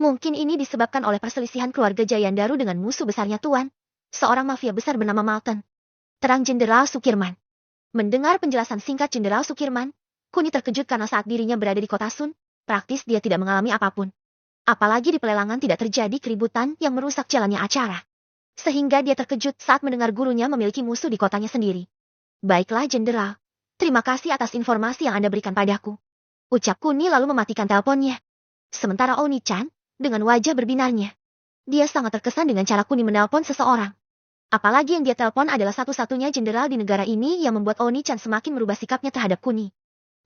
Mungkin ini disebabkan oleh perselisihan keluarga Jayandaru dengan musuh besarnya Tuan. Seorang mafia besar bernama Malton. Terang Jenderal Sukirman. Mendengar penjelasan singkat Jenderal Sukirman, Kuni terkejut karena saat dirinya berada di kota Sun, praktis dia tidak mengalami apapun. Apalagi di pelelangan tidak terjadi keributan yang merusak jalannya acara. Sehingga dia terkejut saat mendengar gurunya memiliki musuh di kotanya sendiri. Baiklah Jenderal, terima kasih atas informasi yang Anda berikan padaku. Ucap Kuni lalu mematikan teleponnya. Sementara Oni-chan, dengan wajah berbinarnya. Dia sangat terkesan dengan cara Kuni menelpon seseorang. Apalagi yang dia telepon adalah satu-satunya jenderal di negara ini yang membuat Oni-chan semakin merubah sikapnya terhadap Kuni.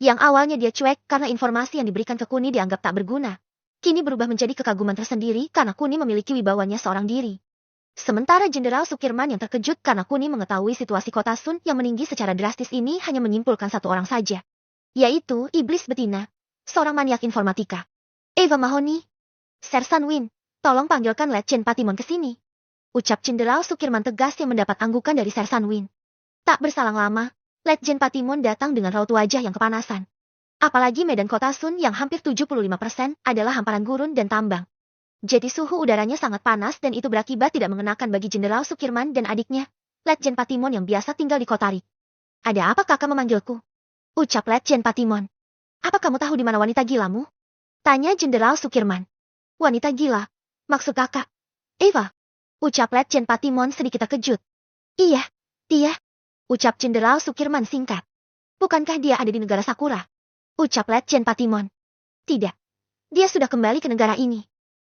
Yang awalnya dia cuek karena informasi yang diberikan ke Kuni dianggap tak berguna. Kini berubah menjadi kekaguman tersendiri karena Kuni memiliki wibawanya seorang diri. Sementara Jenderal Sukirman yang terkejut karena Kuni mengetahui situasi kota Sun yang meninggi secara drastis ini hanya menyimpulkan satu orang saja. Yaitu Iblis Betina, seorang maniak informatika. Eva Mahoni. Sersan Win, tolong panggilkan Letjen Patimon ke sini. Ucap Jenderal Sukirman tegas yang mendapat anggukan dari Sersan Win. Tak berselang lama, Letjen Patimon datang dengan raut wajah yang kepanasan. Apalagi medan kota Sun yang hampir 75% adalah hamparan gurun dan tambang. Jadi suhu udaranya sangat panas dan itu berakibat tidak mengenakan bagi Jenderal Sukirman dan adiknya, Letjen Patimon yang biasa tinggal di kota Rik. Ada apa kakak memanggilku? Ucap Letjen Patimon. Apa kamu tahu di mana wanita gilamu? Tanya Jenderal Sukirman. Wanita gila? Maksud kakak? Eva? Ucap Letjen Patimon sedikit terkejut. Iya, dia. Ucap Jenderal Sukirman singkat. Bukankah dia ada di negara Sakura? Ucap Letjen Patimon. Tidak. Dia sudah kembali ke negara ini.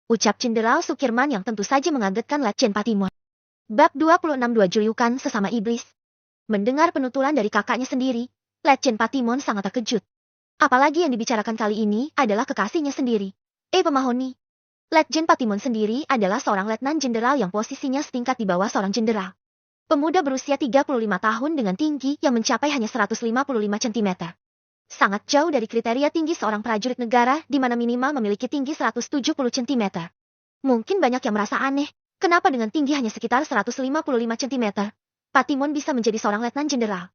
Ucap Jenderal Sukirman yang tentu saja mengagetkan Letjen Patimon. Bab 26 Dua Julukan Sesama Iblis. Mendengar penuturan dari kakaknya sendiri, Letjen Patimon sangat terkejut. Apalagi yang dibicarakan kali ini adalah kekasihnya sendiri, Eva Mahoni. Letjen Patimon sendiri adalah seorang letnan jenderal yang posisinya setingkat di bawah seorang jenderal. Pemuda berusia 35 tahun dengan tinggi yang mencapai hanya 155 cm. Sangat jauh dari kriteria tinggi seorang prajurit negara di mana minimal memiliki tinggi 170 cm. Mungkin banyak yang merasa aneh, kenapa dengan tinggi hanya sekitar 155 cm, Patimon bisa menjadi seorang letnan jenderal.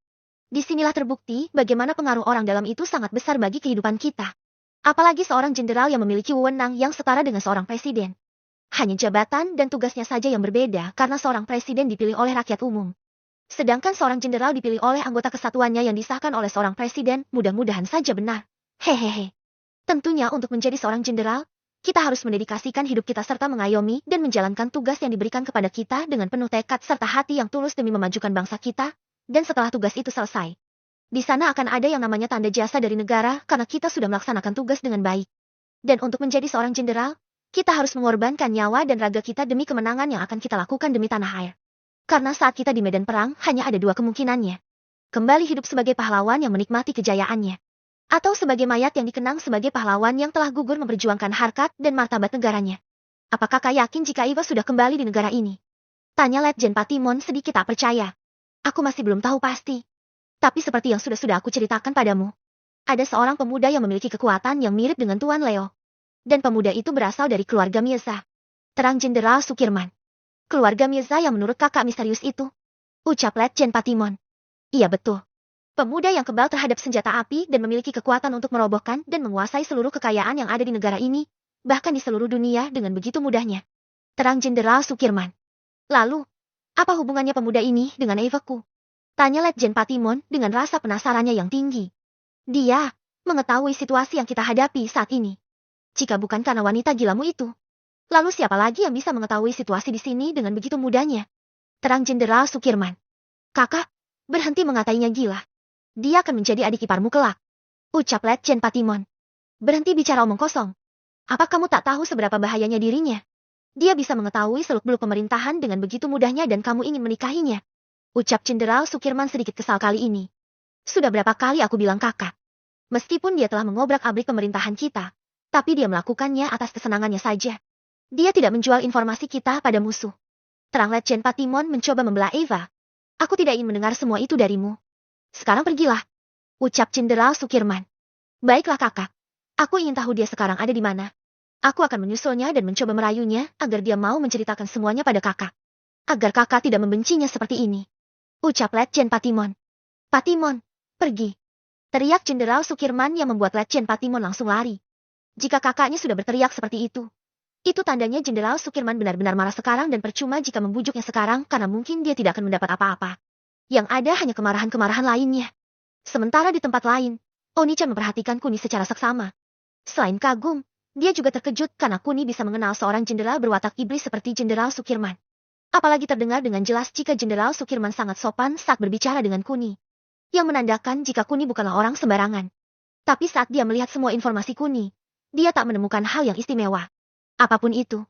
Disinilah terbukti bagaimana pengaruh orang dalam itu sangat besar bagi kehidupan kita. Apalagi seorang jenderal yang memiliki wewenang yang setara dengan seorang presiden. Hanya jabatan dan tugasnya saja yang berbeda karena seorang presiden dipilih oleh rakyat umum. Sedangkan seorang jenderal dipilih oleh anggota kesatuannya yang disahkan oleh seorang presiden, mudah-mudahan saja benar. Hehehe. Tentunya untuk menjadi seorang jenderal, kita harus mendedikasikan hidup kita serta mengayomi dan menjalankan tugas yang diberikan kepada kita dengan penuh tekad serta hati yang tulus demi memajukan bangsa kita, dan setelah tugas itu selesai, di sana akan ada yang namanya tanda jasa dari negara karena kita sudah melaksanakan tugas dengan baik. Dan untuk menjadi seorang jenderal, kita harus mengorbankan nyawa dan raga kita demi kemenangan yang akan kita lakukan demi tanah air. Karena saat kita di medan perang hanya ada dua kemungkinannya. Kembali hidup sebagai pahlawan yang menikmati kejayaannya. Atau sebagai mayat yang dikenang sebagai pahlawan yang telah gugur memperjuangkan harkat dan martabat negaranya. Apakah kakak yakin jika Eva sudah kembali di negara ini? Tanya Letjen Patimon sedikit tak percaya. Aku masih belum tahu pasti. Tapi seperti yang sudah aku ceritakan padamu. Ada seorang pemuda yang memiliki kekuatan yang mirip dengan Tuan Leo. Dan pemuda itu berasal dari keluarga Mirza. Terang Jenderal Sukirman. Keluarga Mirza yang menurut kakak misterius itu. Ucap Letjen Patimon. Iya betul. Pemuda yang kebal terhadap senjata api dan memiliki kekuatan untuk merobohkan dan menguasai seluruh kekayaan yang ada di negara ini, bahkan di seluruh dunia dengan begitu mudahnya. Terang Jenderal Sukirman. Lalu, apa hubungannya pemuda ini dengan Evaku? Tanya Letjen Patimon dengan rasa penasarannya yang tinggi. Dia mengetahui situasi yang kita hadapi saat ini. Jika bukan karena wanita gilamu itu, lalu siapa lagi yang bisa mengetahui situasi di sini dengan begitu mudahnya? Terang Jenderal Sukirman. Kakak, berhenti mengatainya gila. Dia akan menjadi adik iparmu kelak. Ucap Letjen Patimon. Berhenti bicara omong kosong. Apa kamu tak tahu seberapa bahayanya dirinya? Dia bisa mengetahui seluk-beluk pemerintahan dengan begitu mudahnya dan kamu ingin menikahinya. Ucap Jenderal Sukirman sedikit kesal kali ini. Sudah berapa kali aku bilang kakak. Meskipun dia telah mengobrak-abrik pemerintahan kita, tapi dia melakukannya atas kesenangannya saja. Dia tidak menjual informasi kita pada musuh. Terang Letjen Patimon mencoba membelah Eva. Aku tidak ingin mendengar semua itu darimu. Sekarang pergilah. Ucap Jenderal Sukirman. Baiklah kakak. Aku ingin tahu dia sekarang ada di mana. Aku akan menyusulnya dan mencoba merayunya agar dia mau menceritakan semuanya pada kakak. Agar kakak tidak membencinya seperti ini. Ucap Letjen Patimon. Patimon, pergi. Teriak Jenderal Sukirman yang membuat Letjen Patimon langsung lari. Jika kakaknya sudah berteriak seperti itu tandanya Jenderal Sukirman benar-benar marah sekarang dan percuma jika membujuknya sekarang karena mungkin dia tidak akan mendapat apa-apa. Yang ada hanya kemarahan-kemarahan lainnya. Sementara di tempat lain, Oni-chan memperhatikan Kuni secara seksama. Selain kagum, dia juga terkejut karena Kuni bisa mengenal seorang jenderal berwatak iblis seperti Jenderal Sukirman. Apalagi terdengar dengan jelas jika Jenderal Sukirman sangat sopan saat berbicara dengan Kuni. Yang menandakan jika Kuni bukanlah orang sembarangan. Tapi saat dia melihat semua informasi Kuni, dia tak menemukan hal yang istimewa. Apapun itu.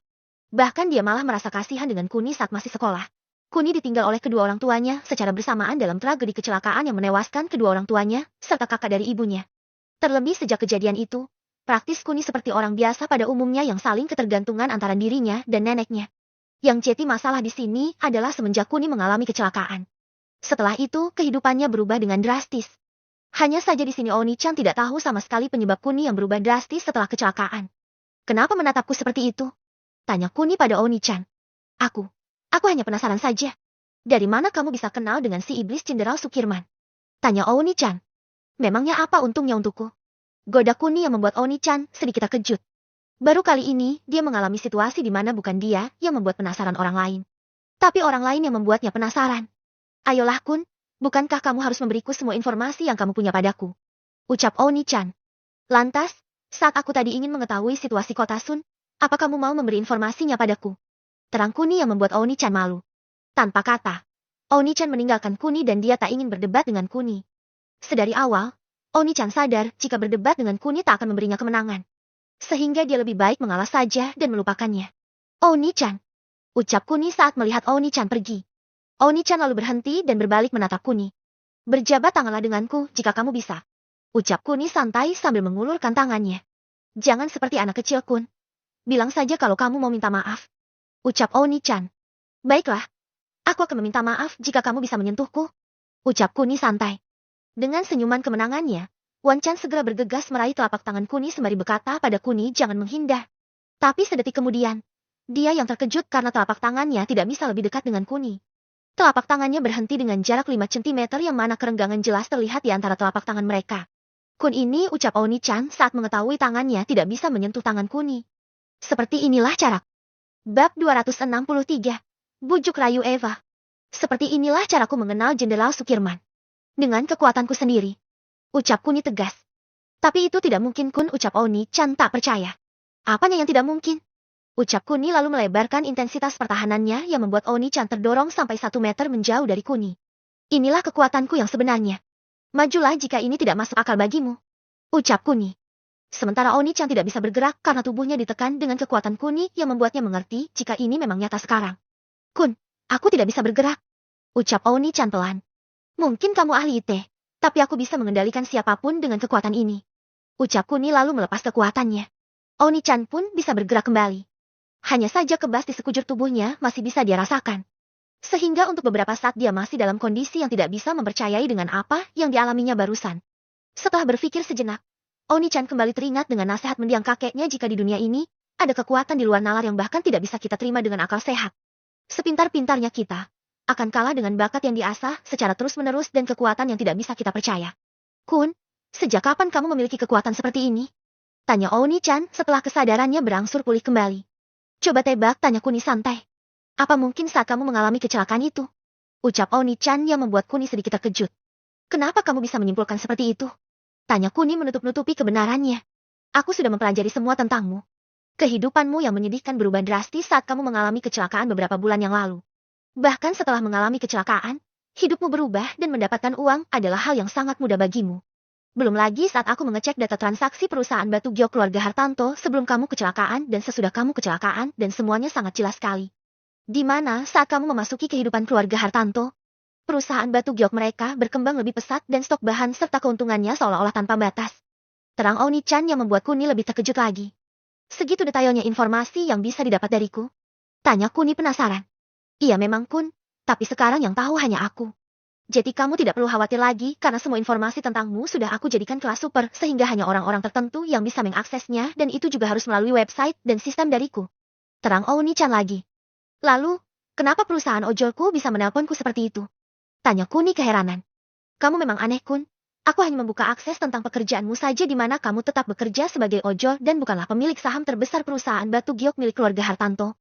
Bahkan dia malah merasa kasihan dengan Kuni saat masih sekolah. Kuni ditinggal oleh kedua orang tuanya secara bersamaan dalam tragedi kecelakaan yang menewaskan kedua orang tuanya, serta kakak dari ibunya. Terlebih sejak kejadian itu, praktis Kuni seperti orang biasa pada umumnya yang saling ketergantungan antara dirinya dan neneknya. Yang jadi masalah di sini adalah semenjak Kuni mengalami kecelakaan. Setelah itu, kehidupannya berubah dengan drastis. Hanya saja di sini Oni-chan tidak tahu sama sekali penyebab Kuni yang berubah drastis setelah kecelakaan. Kenapa menatapku seperti itu? Tanya Kuni pada Oni-chan. Aku hanya penasaran saja. Dari mana kamu bisa kenal dengan si iblis Jenderal Sukirman? Tanya Oni-chan. Memangnya apa untungnya untukku? Goda Kuni yang membuat Oni-chan sedikit terkejut. Baru kali ini dia mengalami situasi di mana bukan dia yang membuat penasaran orang lain. Tapi orang lain yang membuatnya penasaran. Ayolah Kun, bukankah kamu harus memberiku semua informasi yang kamu punya padaku? Ucap Oni-chan. Lantas, saat aku tadi ingin mengetahui situasi kota Sun, apa kamu mau memberi informasinya padaku? Terang Kuni yang membuat Oni-chan malu. Tanpa kata, Oni-chan meninggalkan Kuni dan dia tak ingin berdebat dengan Kuni. Sedari awal, Oni-chan sadar jika berdebat dengan Kuni tak akan memberinya kemenangan. Sehingga dia lebih baik mengalah saja dan melupakannya. Oni-chan. Ucap Kuni saat melihat Oni-chan pergi. Oni-chan lalu berhenti dan berbalik menatap Kuni. Berjabat tanganlah denganku jika kamu bisa. Ucap Kuni santai sambil mengulurkan tangannya. Jangan seperti anak kecil Kun. Bilang saja kalau kamu mau minta maaf. Ucap Oni-chan. Baiklah. Aku akan meminta maaf jika kamu bisa menyentuhku. Ucap Kuni santai. Dengan senyuman kemenangannya, Wan-chan segera bergegas meraih telapak tangan Kuni sembari berkata pada Kuni jangan menghindar. Tapi sedetik kemudian, dia yang terkejut karena telapak tangannya tidak bisa lebih dekat dengan Kuni. Telapak tangannya berhenti dengan jarak 5 cm yang mana kerenggangan jelas terlihat di antara telapak tangan mereka. Kun ini ucap Oni-chan saat mengetahui tangannya tidak bisa menyentuh tangan Kuni. Seperti inilah cara. Bab 263. Bujuk rayu Eva. Seperti inilah caraku mengenal Jenderal Sukirman. Dengan kekuatanku sendiri. Ucap Kuni tegas. Tapi itu tidak mungkin Kun, ucap Oni-chan tak percaya. Apanya yang tidak mungkin? Ucap Kuni lalu melebarkan intensitas pertahanannya yang membuat Oni-chan terdorong sampai 1 meter menjauh dari Kuni. Inilah kekuatanku yang sebenarnya. Majulah jika ini tidak masuk akal bagimu. Ucap Kuni. Sementara Oni-chan tidak bisa bergerak karena tubuhnya ditekan dengan kekuatan Kuni yang membuatnya mengerti jika ini memang nyata sekarang. Kun, aku tidak bisa bergerak. Ucap Oni-chan pelan. Mungkin kamu ahli IT, tapi aku bisa mengendalikan siapapun dengan kekuatan ini. Ucap Kuni lalu melepas kekuatannya. Oni-chan pun bisa bergerak kembali. Hanya saja kebas di sekujur tubuhnya masih bisa dia rasakan. Sehingga untuk beberapa saat dia masih dalam kondisi yang tidak bisa mempercayai dengan apa yang dialaminya barusan. Setelah berpikir sejenak, Oni-chan kembali teringat dengan nasihat mendiang kakeknya jika di dunia ini, ada kekuatan di luar nalar yang bahkan tidak bisa kita terima dengan akal sehat. Sepintar-pintarnya kita, akan kalah dengan bakat yang diasah secara terus-menerus dan kekuatan yang tidak bisa kita percaya. Kun, sejak kapan kamu memiliki kekuatan seperti ini? Tanya Oni-chan setelah kesadarannya berangsur pulih kembali. Coba tebak, tanya Kuni santai. Apa mungkin saat kamu mengalami kecelakaan itu? Ucap Oni-chan yang membuat Kuni sedikit terkejut. Kenapa kamu bisa menyimpulkan seperti itu? Tanya Kuni menutup-nutupi kebenarannya. Aku sudah mempelajari semua tentangmu. Kehidupanmu yang menyedihkan berubah drastis saat kamu mengalami kecelakaan beberapa bulan yang lalu. Bahkan setelah mengalami kecelakaan, hidupmu berubah dan mendapatkan uang adalah hal yang sangat mudah bagimu. Belum lagi saat aku mengecek data transaksi perusahaan batu giok keluarga Hartanto sebelum kamu kecelakaan dan sesudah kamu kecelakaan dan semuanya sangat jelas sekali. Di mana saat kamu memasuki kehidupan keluarga Hartanto, perusahaan batu giok mereka berkembang lebih pesat dan stok bahan serta keuntungannya seolah-olah tanpa batas. Terang Oni-chan yang membuat Kuni lebih terkejut lagi. Segitu detailnya informasi yang bisa didapat dariku? Tanya Kuni penasaran. Iya memang Kun, tapi sekarang yang tahu hanya aku. Jadi kamu tidak perlu khawatir lagi karena semua informasi tentangmu sudah aku jadikan kelas super sehingga hanya orang-orang tertentu yang bisa mengaksesnya dan itu juga harus melalui website dan sistem dariku. Terang Oni-chan lagi. Lalu, kenapa perusahaan ojolku bisa menelponku seperti itu? Tanya Kuni keheranan. Kamu memang aneh Kun. Aku hanya membuka akses tentang pekerjaanmu saja di mana kamu tetap bekerja sebagai ojol dan bukanlah pemilik saham terbesar perusahaan batu giok milik keluarga Hartanto.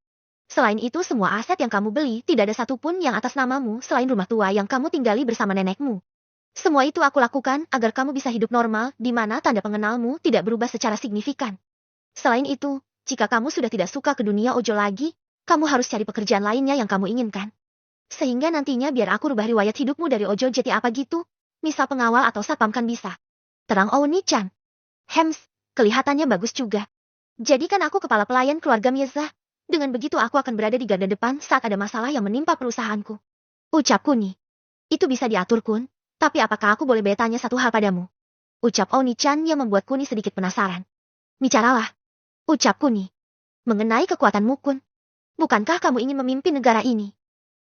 Selain itu semua aset yang kamu beli tidak ada satupun yang atas namamu selain rumah tua yang kamu tinggali bersama nenekmu. Semua itu aku lakukan agar kamu bisa hidup normal di mana tanda pengenalmu tidak berubah secara signifikan. Selain itu, jika kamu sudah tidak suka ke dunia ojol lagi, kamu harus cari pekerjaan lainnya yang kamu inginkan. Sehingga nantinya biar aku rubah riwayat hidupmu dari ojol jadi apa gitu, misal pengawal atau satpam kan bisa. Terang Oni-chan. Hems, kelihatannya bagus juga. Jadikan aku kepala pelayan keluarga Mirza. Dengan begitu aku akan berada di garda depan saat ada masalah yang menimpa perusahaanku. Ucap Kuni. Itu bisa diatur Kun, tapi apakah aku boleh bertanya satu hal padamu? Ucap Oni-chan yang membuat Kuni sedikit penasaran. Bicaralah. Ucap Kuni. Mengenai kekuatanmu Kun. Bukankah kamu ingin memimpin negara ini?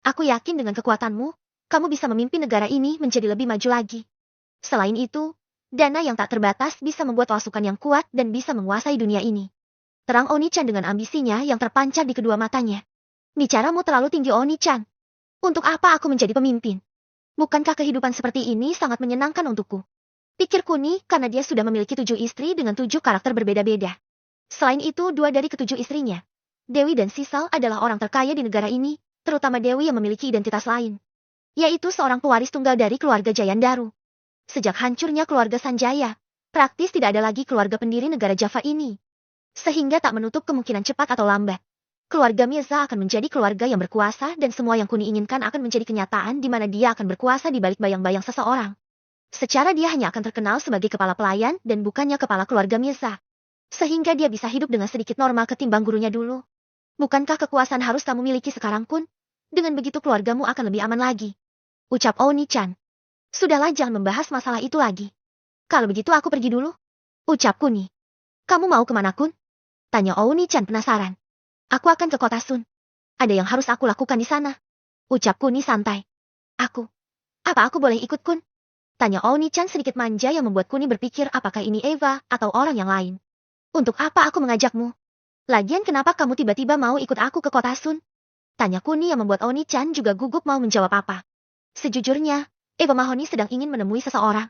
Aku yakin dengan kekuatanmu, kamu bisa memimpin negara ini menjadi lebih maju lagi. Selain itu, dana yang tak terbatas bisa membuat pasukan yang kuat dan bisa menguasai dunia ini. Terang Oni-chan dengan ambisinya yang terpancar di kedua matanya. Bicaramu terlalu tinggi Oni-chan. Untuk apa aku menjadi pemimpin? Bukankah kehidupan seperti ini sangat menyenangkan untukku? Pikir Kuni karena dia sudah memiliki 7 istri dengan 7 karakter berbeda-beda. Selain itu 2 dari ke-7 istrinya, Dewi dan Sisal adalah orang terkaya di negara ini, terutama Dewi yang memiliki identitas lain. Yaitu seorang pewaris tunggal dari keluarga Jayandaru. Sejak hancurnya keluarga Sanjaya, praktis tidak ada lagi keluarga pendiri negara Java ini. Sehingga tak menutup kemungkinan cepat atau lambat. Keluarga Mirza akan menjadi keluarga yang berkuasa dan semua yang Kuni inginkan akan menjadi kenyataan di mana dia akan berkuasa di balik bayang-bayang seseorang. Secara dia hanya akan terkenal sebagai kepala pelayan dan bukannya kepala keluarga Mirza. Sehingga dia bisa hidup dengan sedikit normal ketimbang gurunya dulu. Bukankah kekuasaan harus kamu miliki sekarang Kun? Dengan begitu keluargamu akan lebih aman lagi. Ucap Oni-chan. Sudahlah jangan membahas masalah itu lagi. Kalau begitu aku pergi dulu. Ucap Kuni. Kamu mau kemana Kun? Tanya Oni-chan penasaran. Aku akan ke kota Sun. Ada yang harus aku lakukan di sana. Ucap Kuni santai. Aku. Apa aku boleh ikut Kun? Tanya Oni-chan sedikit manja yang membuat Kuni berpikir apakah ini Eva atau orang yang lain. Untuk apa aku mengajakmu? Lagian kenapa kamu tiba-tiba mau ikut aku ke kota Sun? Tanya Kuni yang membuat Oni-chan juga gugup mau menjawab apa. Sejujurnya, Eva Mahoni sedang ingin menemui seseorang.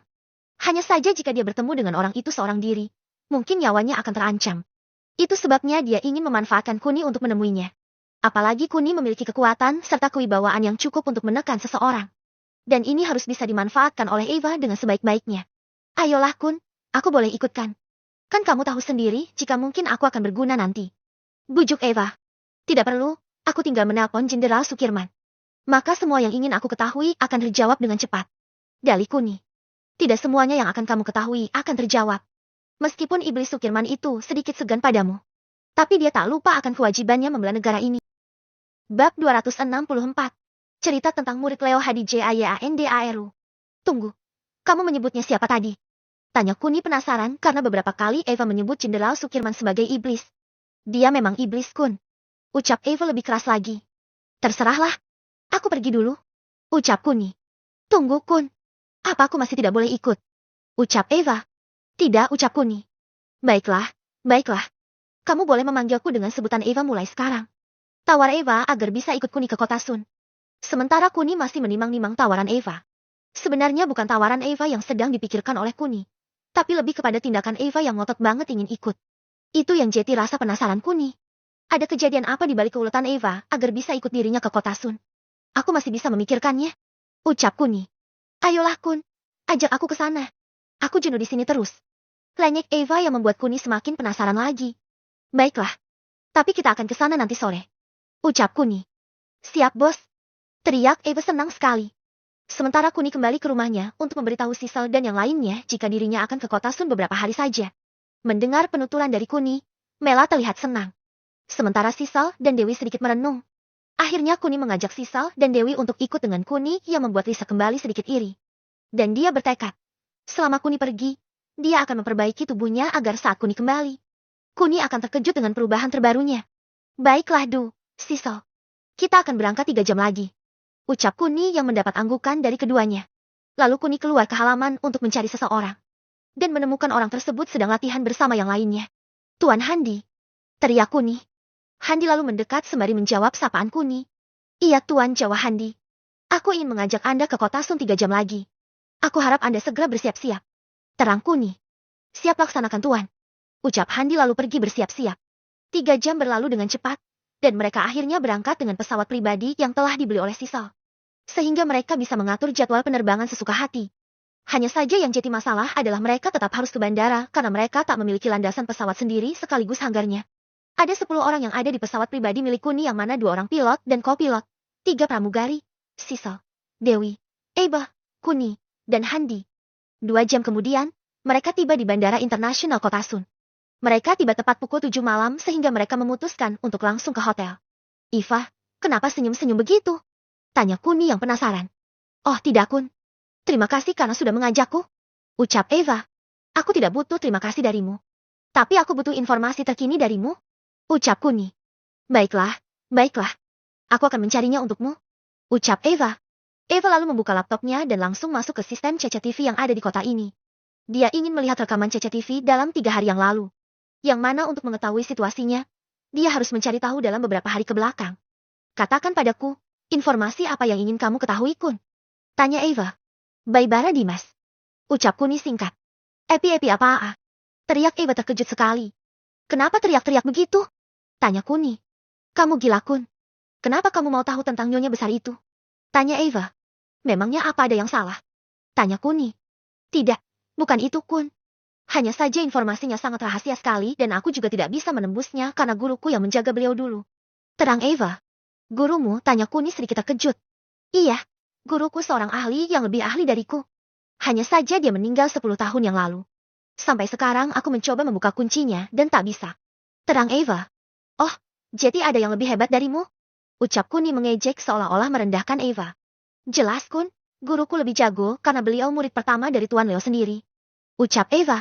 Hanya saja jika dia bertemu dengan orang itu seorang diri, mungkin nyawanya akan terancam. Itu sebabnya dia ingin memanfaatkan Kuni untuk menemuinya. Apalagi Kuni memiliki kekuatan serta kewibawaan yang cukup untuk menekan seseorang. Dan ini harus bisa dimanfaatkan oleh Eva dengan sebaik-baiknya. Ayolah Kun, aku boleh ikutkan. Kan kamu tahu sendiri jika mungkin aku akan berguna nanti. Bujuk Eva. Tidak perlu, aku tinggal menelpon Jenderal Sukirman. Maka semua yang ingin aku ketahui akan terjawab dengan cepat. Dali Kuni. Tidak semuanya yang akan kamu ketahui akan terjawab. Meskipun iblis Sukirman itu sedikit segan padamu. Tapi dia tak lupa akan kewajibannya membela negara ini. Bab 264. Cerita tentang murid Leo Hadi Jayandaru. Tunggu. Kamu menyebutnya siapa tadi? Tanya Kuni penasaran karena beberapa kali Eva menyebut Jenderal Sukirman sebagai iblis. Dia memang iblis, Kun. Ucap Eva lebih keras lagi. Terserahlah. Aku pergi dulu. Ucap Kuni. Tunggu, Kun. Apa aku masih tidak boleh ikut? Ucap Eva. Tidak, ucap Kuni. Baiklah, baiklah. Kamu boleh memanggilku dengan sebutan Eva mulai sekarang. Tawar Eva agar bisa ikut Kuni ke kota Sun. Sementara Kuni masih menimang-nimang tawaran Eva. Sebenarnya bukan tawaran Eva yang sedang dipikirkan oleh Kuni. Tapi lebih kepada tindakan Eva yang ngotot banget ingin ikut. Itu yang jadi rasa penasaran Kuni. Ada kejadian apa di balik keuletan Eva agar bisa ikut dirinya ke kota Sun? Aku masih bisa memikirkannya. Ucap Kuni. Ayolah Kun, ajak aku ke sana. Aku jenuh di sini terus. Lenyek Eva yang membuat Kuni semakin penasaran lagi. Baiklah. Tapi kita akan ke sana nanti sore. Ucap Kuni. Siap bos. Teriak Eva senang sekali. Sementara Kuni kembali ke rumahnya untuk memberitahu Sisal dan yang lainnya jika dirinya akan ke kota Sun beberapa hari saja. Mendengar penuturan dari Kuni, Mela terlihat senang. Sementara Sisal dan Dewi sedikit merenung. Akhirnya Kuni mengajak Sisal dan Dewi untuk ikut dengan Kuni yang membuat Lisa kembali sedikit iri. Dan dia bertekad. Selama Kuni pergi, dia akan memperbaiki tubuhnya agar saat Kuni kembali, Kuni akan terkejut dengan perubahan terbarunya. Baiklah Du, Sisal. Kita akan berangkat 3 jam lagi. Ucap Kuni yang mendapat anggukan dari keduanya. Lalu Kuni keluar ke halaman untuk mencari seseorang. Dan menemukan orang tersebut sedang latihan bersama yang lainnya. Tuan Handi. Teriak Kuni. Handi lalu mendekat sembari menjawab sapaan Kuni. Iya Tuan, jawab Handi. Aku ingin mengajak Anda ke kota Sun 3 jam lagi. Aku harap Anda segera bersiap-siap. Terang Kuni. Siap laksanakan Tuan. Ucap Handi lalu pergi bersiap-siap. 3 jam berlalu dengan cepat. Dan mereka akhirnya berangkat dengan pesawat pribadi yang telah dibeli oleh Sisal. Sehingga mereka bisa mengatur jadwal penerbangan sesuka hati. Hanya saja yang jadi masalah adalah mereka tetap harus ke bandara karena mereka tak memiliki landasan pesawat sendiri sekaligus hanggarnya. Ada 10 orang yang ada di pesawat pribadi milik Kuni yang mana 2 orang pilot dan kopilot, 3 pramugari, Sisal, Dewi, Eva, Kuni, dan Handi. 2 jam kemudian, mereka tiba di Bandara Internasional Kota Sun. Mereka tiba tepat pukul 7 malam sehingga mereka memutuskan untuk langsung ke hotel. Iva, kenapa senyum-senyum begitu? Tanya Kuni yang penasaran. Oh tidak Kun. Terima kasih karena sudah mengajakku. Ucap Eva. Aku tidak butuh terima kasih darimu. Tapi aku butuh informasi terkini darimu. Ucap Kuni. Baiklah, baiklah. Aku akan mencarinya untukmu. Ucap Eva. Eva lalu membuka laptopnya dan langsung masuk ke sistem CCTV yang ada di kota ini. Dia ingin melihat rekaman CCTV dalam 3 hari yang lalu. Yang mana untuk mengetahui situasinya, dia harus mencari tahu dalam beberapa hari ke belakang. Katakan padaku, informasi apa yang ingin kamu ketahui Kun? Tanya Eva. Baibara Dimas. Ucap Kuni singkat. Epi apa? Teriak Eva terkejut sekali. Kenapa teriak-teriak begitu? Tanya Kuni. Kamu gila Kun. Kenapa kamu mau tahu tentang nyonya besar itu? Tanya Eva. Memangnya apa ada yang salah? Tanya Kuni. Tidak, bukan itu Kun. Hanya saja informasinya sangat rahasia sekali dan aku juga tidak bisa menembusnya karena guruku yang menjaga beliau dulu. Terang Eva. Gurumu? Tanya Kuni sedikit terkejut. Iya, guruku seorang ahli yang lebih ahli dariku. Hanya saja dia meninggal 10 tahun yang lalu. Sampai sekarang aku mencoba membuka kuncinya dan tak bisa. Terang Eva. Oh, jadi ada yang lebih hebat darimu? Ucap Kuni mengejek seolah-olah merendahkan Eva. Jelas Kun, guruku lebih jago karena beliau murid pertama dari Tuan Leo sendiri. Ucap Eva.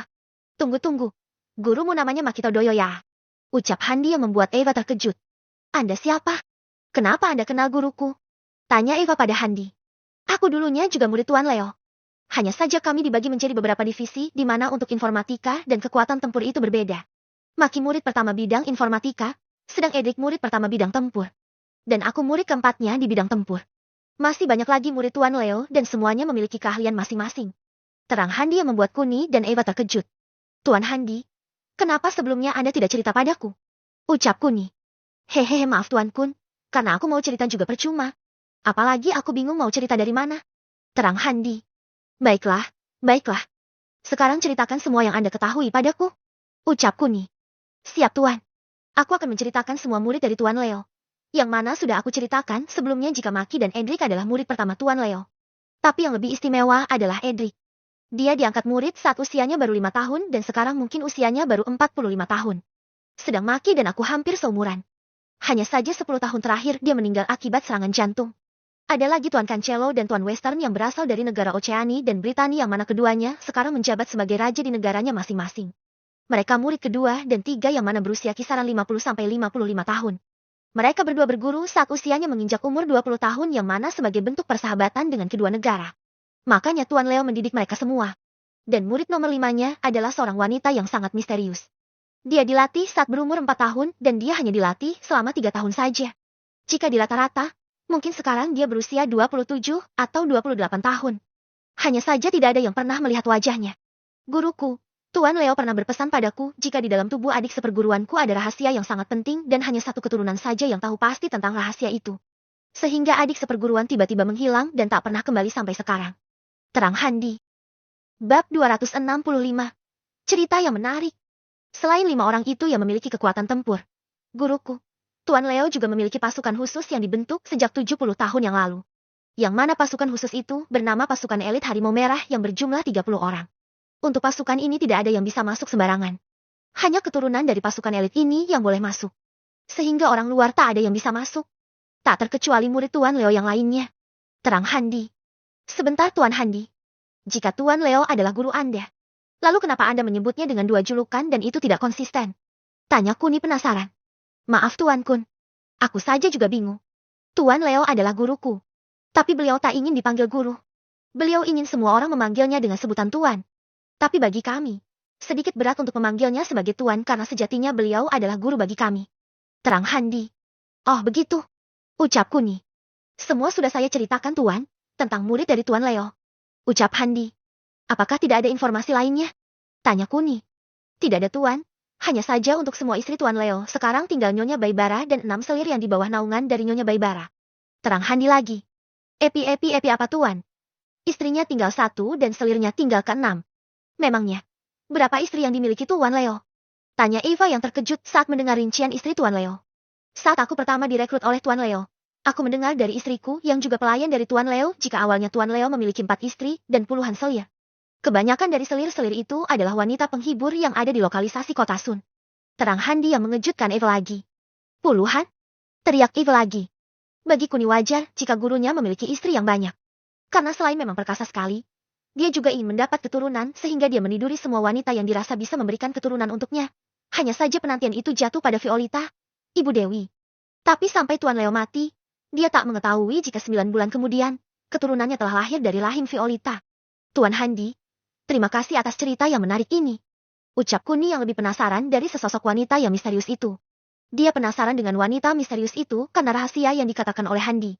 Tunggu. Gurumu namanya Makito Doyo ya? Ucap Handi yang membuat Eva terkejut. Anda siapa? Kenapa Anda kenal guruku? Tanya Eva pada Handi. Aku dulunya juga murid Tuan Leo. Hanya saja kami dibagi menjadi beberapa divisi di mana untuk informatika dan kekuatan tempur itu berbeda. Maki murid pertama bidang informatika, sedang Edric murid pertama bidang tempur. Dan aku murid keempatnya di bidang tempur. Masih banyak lagi murid Tuan Leo dan semuanya memiliki keahlian masing-masing. Terang Handi yang membuat Kuni dan Eva terkejut. Tuan Handi, kenapa sebelumnya Anda tidak cerita padaku? Ucap Kuni. Hehehe maaf Tuan Kun, karena aku mau cerita juga percuma. Apalagi aku bingung mau cerita dari mana. Terang Handi. Baiklah. Sekarang ceritakan semua yang Anda ketahui padaku. Ucap Kuni. Siap Tuan. Aku akan menceritakan semua murid dari Tuan Leo. Yang mana sudah aku ceritakan sebelumnya jika Maki dan Edric adalah murid pertama Tuan Leo. Tapi yang lebih istimewa adalah Edric. Dia diangkat murid saat usianya baru 5 tahun dan sekarang mungkin usianya baru 45 tahun. Sedang Maki dan aku hampir seumuran. Hanya saja 10 tahun terakhir dia meninggal akibat serangan jantung. Ada lagi Tuan Cancelo dan Tuan Western yang berasal dari negara Oceania dan Britania yang mana keduanya sekarang menjabat sebagai raja di negaranya masing-masing. Mereka murid kedua dan tiga yang mana berusia kisaran 50-55 tahun. Mereka berdua berguru saat usianya menginjak umur 20 tahun yang mana sebagai bentuk persahabatan dengan kedua negara. Makanya Tuan Leo mendidik mereka semua. Dan murid nomor 5-nya adalah seorang wanita yang sangat misterius. Dia dilatih saat berumur 4 tahun dan dia hanya dilatih selama 3 tahun saja. Jika di rata-rata, mungkin sekarang dia berusia 27 atau 28 tahun. Hanya saja tidak ada yang pernah melihat wajahnya. Guruku, Tuan Leo pernah berpesan padaku jika di dalam tubuh adik seperguruanku ada rahasia yang sangat penting dan hanya satu keturunan saja yang tahu pasti tentang rahasia itu. Sehingga adik seperguruan tiba-tiba menghilang dan tak pernah kembali sampai sekarang. Terang Handi. Bab 265. Cerita yang menarik. Selain 5 orang itu yang memiliki kekuatan tempur, guruku, Tuan Leo juga memiliki pasukan khusus yang dibentuk sejak 70 tahun yang lalu. Yang mana pasukan khusus itu bernama pasukan elit Harimau Merah yang berjumlah 30 orang. Untuk pasukan ini tidak ada yang bisa masuk sembarangan. Hanya keturunan dari pasukan elit ini yang boleh masuk. Sehingga orang luar tak ada yang bisa masuk. Tak terkecuali murid Tuan Leo yang lainnya. Terang Handi. Sebentar Tuan Handi. Jika Tuan Leo adalah guru Anda, lalu kenapa Anda menyebutnya dengan 2 julukan dan itu tidak konsisten? Tanya Kuni penasaran. Maaf Tuan Kun. Aku saja juga bingung. Tuan Leo adalah guruku. Tapi beliau tak ingin dipanggil guru. Beliau ingin semua orang memanggilnya dengan sebutan Tuan. Tapi bagi kami, sedikit berat untuk memanggilnya sebagai Tuan karena sejatinya beliau adalah guru bagi kami. Terang Handi. Oh begitu. Ucap Kuni. Semua sudah saya ceritakan Tuan, tentang murid dari Tuan Leo. Ucap Handi. Apakah tidak ada informasi lainnya? Tanya Kuni. Tidak ada Tuan. Hanya saja untuk semua istri Tuan Leo, sekarang tinggal Nyonya Baibara dan 6 selir yang di bawah naungan dari Nyonya Baibara. Terang Handi lagi. Epi apa Tuan? Istrinya tinggal 1 dan selirnya tinggal ke-6. Memangnya, berapa istri yang dimiliki Tuan Leo? Tanya Eva yang terkejut saat mendengar rincian istri Tuan Leo. Saat aku pertama direkrut oleh Tuan Leo, aku mendengar dari istriku yang juga pelayan dari Tuan Leo jika awalnya Tuan Leo memiliki 4 istri dan puluhan selir. Kebanyakan dari selir-selir itu adalah wanita penghibur yang ada di lokalisasi kota Sun. Terang Handi yang mengejutkan Eva lagi. Puluhan? Teriak Eva lagi. Bagi Kuni wajar jika gurunya memiliki istri yang banyak. Karena selain memang perkasa sekali, dia juga ingin mendapat keturunan sehingga dia meniduri semua wanita yang dirasa bisa memberikan keturunan untuknya. Hanya saja penantian itu jatuh pada Violita, Ibu Dewi. Tapi sampai Tuan Leo mati, dia tak mengetahui jika 9 bulan kemudian, keturunannya telah lahir dari rahim Violita. Tuan Handi, terima kasih atas cerita yang menarik ini. Ucap Kuni yang lebih penasaran dari sesosok wanita yang misterius itu. Dia penasaran dengan wanita misterius itu karena rahasia yang dikatakan oleh Handi.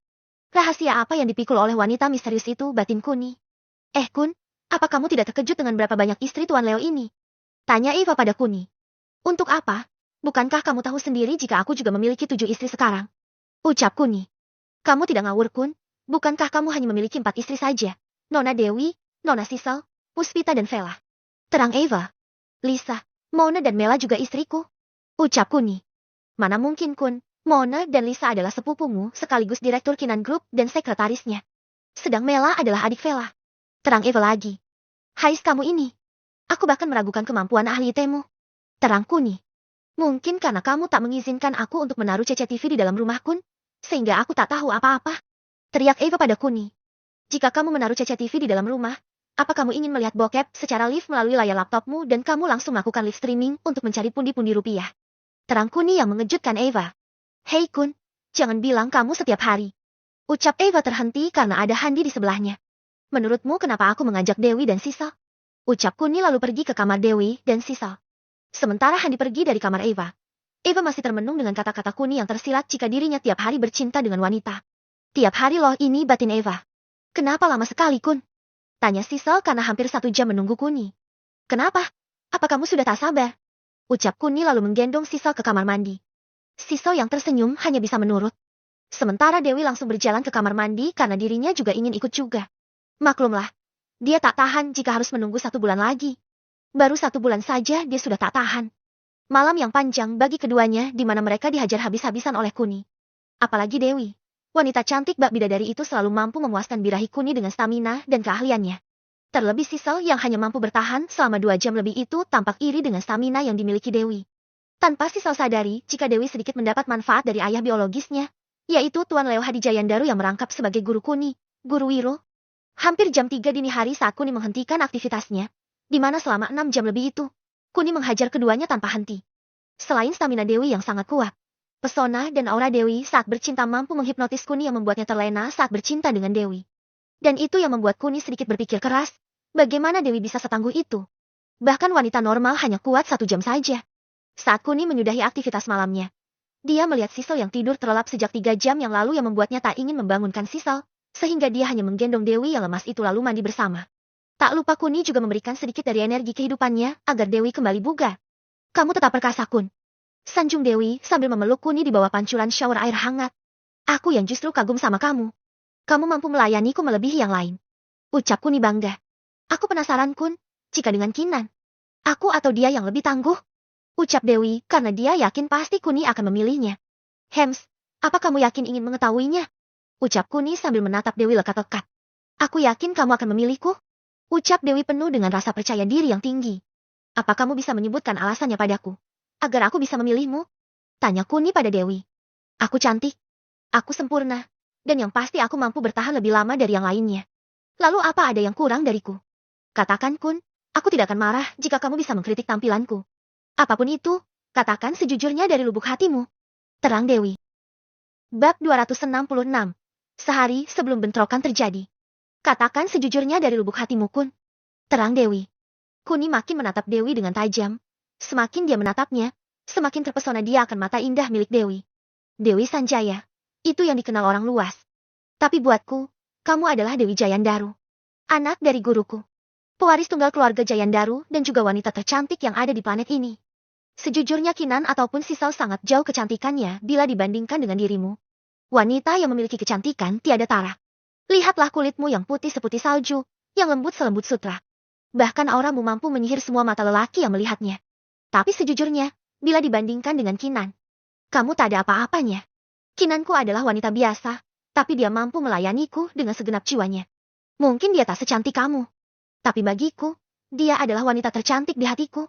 Rahasia apa yang dipikul oleh wanita misterius itu, batin Kuni? Kun, apa kamu tidak terkejut dengan berapa banyak istri Tuan Leo ini? Tanya Eva pada Kuni. Untuk apa? Bukankah kamu tahu sendiri jika aku juga memiliki 7 istri sekarang? Ucap Kuni. Kamu tidak ngawur Kun, bukankah kamu hanya memiliki 4 istri saja? Nona Dewi, Nona Sisal, Puspita dan Vela. Terang Eva. Lisa, Mona dan Mela juga istriku. Ucap Kuni. Mana mungkin Kun, Mona dan Lisa adalah sepupumu sekaligus direktur Kinan Group dan sekretarisnya. Sedang Mela adalah adik Vela. Terang Eva lagi. Hais kamu ini. Aku bahkan meragukan kemampuan ahli temu. Terang Kuni. Mungkin karena kamu tak mengizinkan aku untuk menaruh CCTV di dalam rumah Kun, sehingga aku tak tahu apa-apa. Teriak Eva pada Kuni. Jika kamu menaruh CCTV di dalam rumah, apa kamu ingin melihat bokep secara live melalui layar laptopmu dan kamu langsung melakukan live streaming untuk mencari pundi-pundi rupiah? Terang Kuni yang mengejutkan Eva. Hei Kun, jangan bilang kamu setiap hari. Ucap Eva terhenti karena ada Handi di sebelahnya. Menurutmu kenapa aku mengajak Dewi dan Sisa? Ucap Kuni lalu pergi ke kamar Dewi dan Sisa. Sementara Handi pergi dari kamar Eva. Eva masih termenung dengan kata-kata Kuni yang tersirat jika dirinya tiap hari bercinta dengan wanita. Tiap hari loh ini batin Eva. Kenapa lama sekali Kun? Tanya Sisa karena hampir 1 jam menunggu Kuni. Kenapa? Apa kamu sudah tak sabar? Ucap Kuni lalu menggendong Sisa ke kamar mandi. Sisa yang tersenyum hanya bisa menurut. Sementara Dewi langsung berjalan ke kamar mandi karena dirinya juga ingin ikut juga. Maklumlah, dia tak tahan jika harus menunggu 1 bulan lagi. Baru 1 bulan saja dia sudah tak tahan. Malam yang panjang bagi keduanya di mana mereka dihajar habis-habisan oleh Kuni. Apalagi Dewi, wanita cantik bak bidadari itu selalu mampu memuaskan birahi Kuni dengan stamina dan keahliannya. Terlebih Sisal yang hanya mampu bertahan selama 2 jam lebih itu tampak iri dengan stamina yang dimiliki Dewi. Tanpa Sisal sadari jika Dewi sedikit mendapat manfaat dari ayah biologisnya, yaitu Tuan Leo Hadi Jayandaru yang merangkap sebagai guru Kuni, Guru Wiro. Hampir jam 3 dini hari saat Kuni menghentikan aktivitasnya, di mana selama 6 jam lebih itu, Kuni menghajar keduanya tanpa henti. Selain stamina Dewi yang sangat kuat, pesona dan aura Dewi saat bercinta mampu menghipnotis Kuni yang membuatnya terlena saat bercinta dengan Dewi. Dan itu yang membuat Kuni sedikit berpikir keras, bagaimana Dewi bisa setangguh itu. Bahkan wanita normal hanya kuat 1 jam saja. Saat Kuni menyudahi aktivitas malamnya, dia melihat Sisal yang tidur terlelap sejak 3 jam yang lalu yang membuatnya tak ingin membangunkan Sisal, sehingga dia hanya menggendong Dewi yang lemas itu lalu mandi bersama. Tak lupa Kuni juga memberikan sedikit dari energi kehidupannya agar Dewi kembali bugar. Kamu tetap perkasa, Kun. Sanjung Dewi sambil memeluk Kuni di bawah pancuran shower air hangat. Aku yang justru kagum sama kamu. Kamu mampu melayaniku melebihi yang lain. Ucap Kuni bangga. Aku penasaran, Kun, jika dengan Kinan, aku atau dia yang lebih tangguh? Ucap Dewi karena dia yakin pasti Kuni akan memilihnya. Hems, apa kamu yakin ingin mengetahuinya? Ucap Kuni sambil menatap Dewi lekat-lekat. Aku yakin kamu akan memilihku? Ucap Dewi penuh dengan rasa percaya diri yang tinggi. Apa kamu bisa menyebutkan alasannya padaku? Agar aku bisa memilihmu? Tanya Kuni pada Dewi. Aku cantik. Aku sempurna. Dan yang pasti aku mampu bertahan lebih lama dari yang lainnya. Lalu apa ada yang kurang dariku? Katakan, Kun, aku tidak akan marah jika kamu bisa mengkritik tampilanku. Apapun itu, katakan sejujurnya dari lubuk hatimu. Terang Dewi. Bab 266. Sehari sebelum bentrokan terjadi. Katakan sejujurnya dari lubuk hatimu, Kun. Terang Dewi. Kuni makin menatap Dewi dengan tajam. Semakin dia menatapnya, semakin terpesona dia akan mata indah milik Dewi. Dewi Sanjaya. Itu yang dikenal orang luas. Tapi buatku, kamu adalah Dewi Jayandaru. Anak dari guruku. Pewaris tunggal keluarga Jayandaru dan juga wanita tercantik yang ada di planet ini. Sejujurnya Kinan ataupun Sisal sangat jauh kecantikannya bila dibandingkan dengan dirimu. Wanita yang memiliki kecantikan tiada tara. Lihatlah kulitmu yang putih seputih salju, yang lembut selembut sutra. Bahkan auramu mampu menyihir semua mata lelaki yang melihatnya. Tapi sejujurnya, bila dibandingkan dengan Kinan, kamu tak ada apa-apanya. Kinanku adalah wanita biasa, tapi dia mampu melayaniku dengan segenap jiwanya. Mungkin dia tak secantik kamu. Tapi bagiku, dia adalah wanita tercantik di hatiku.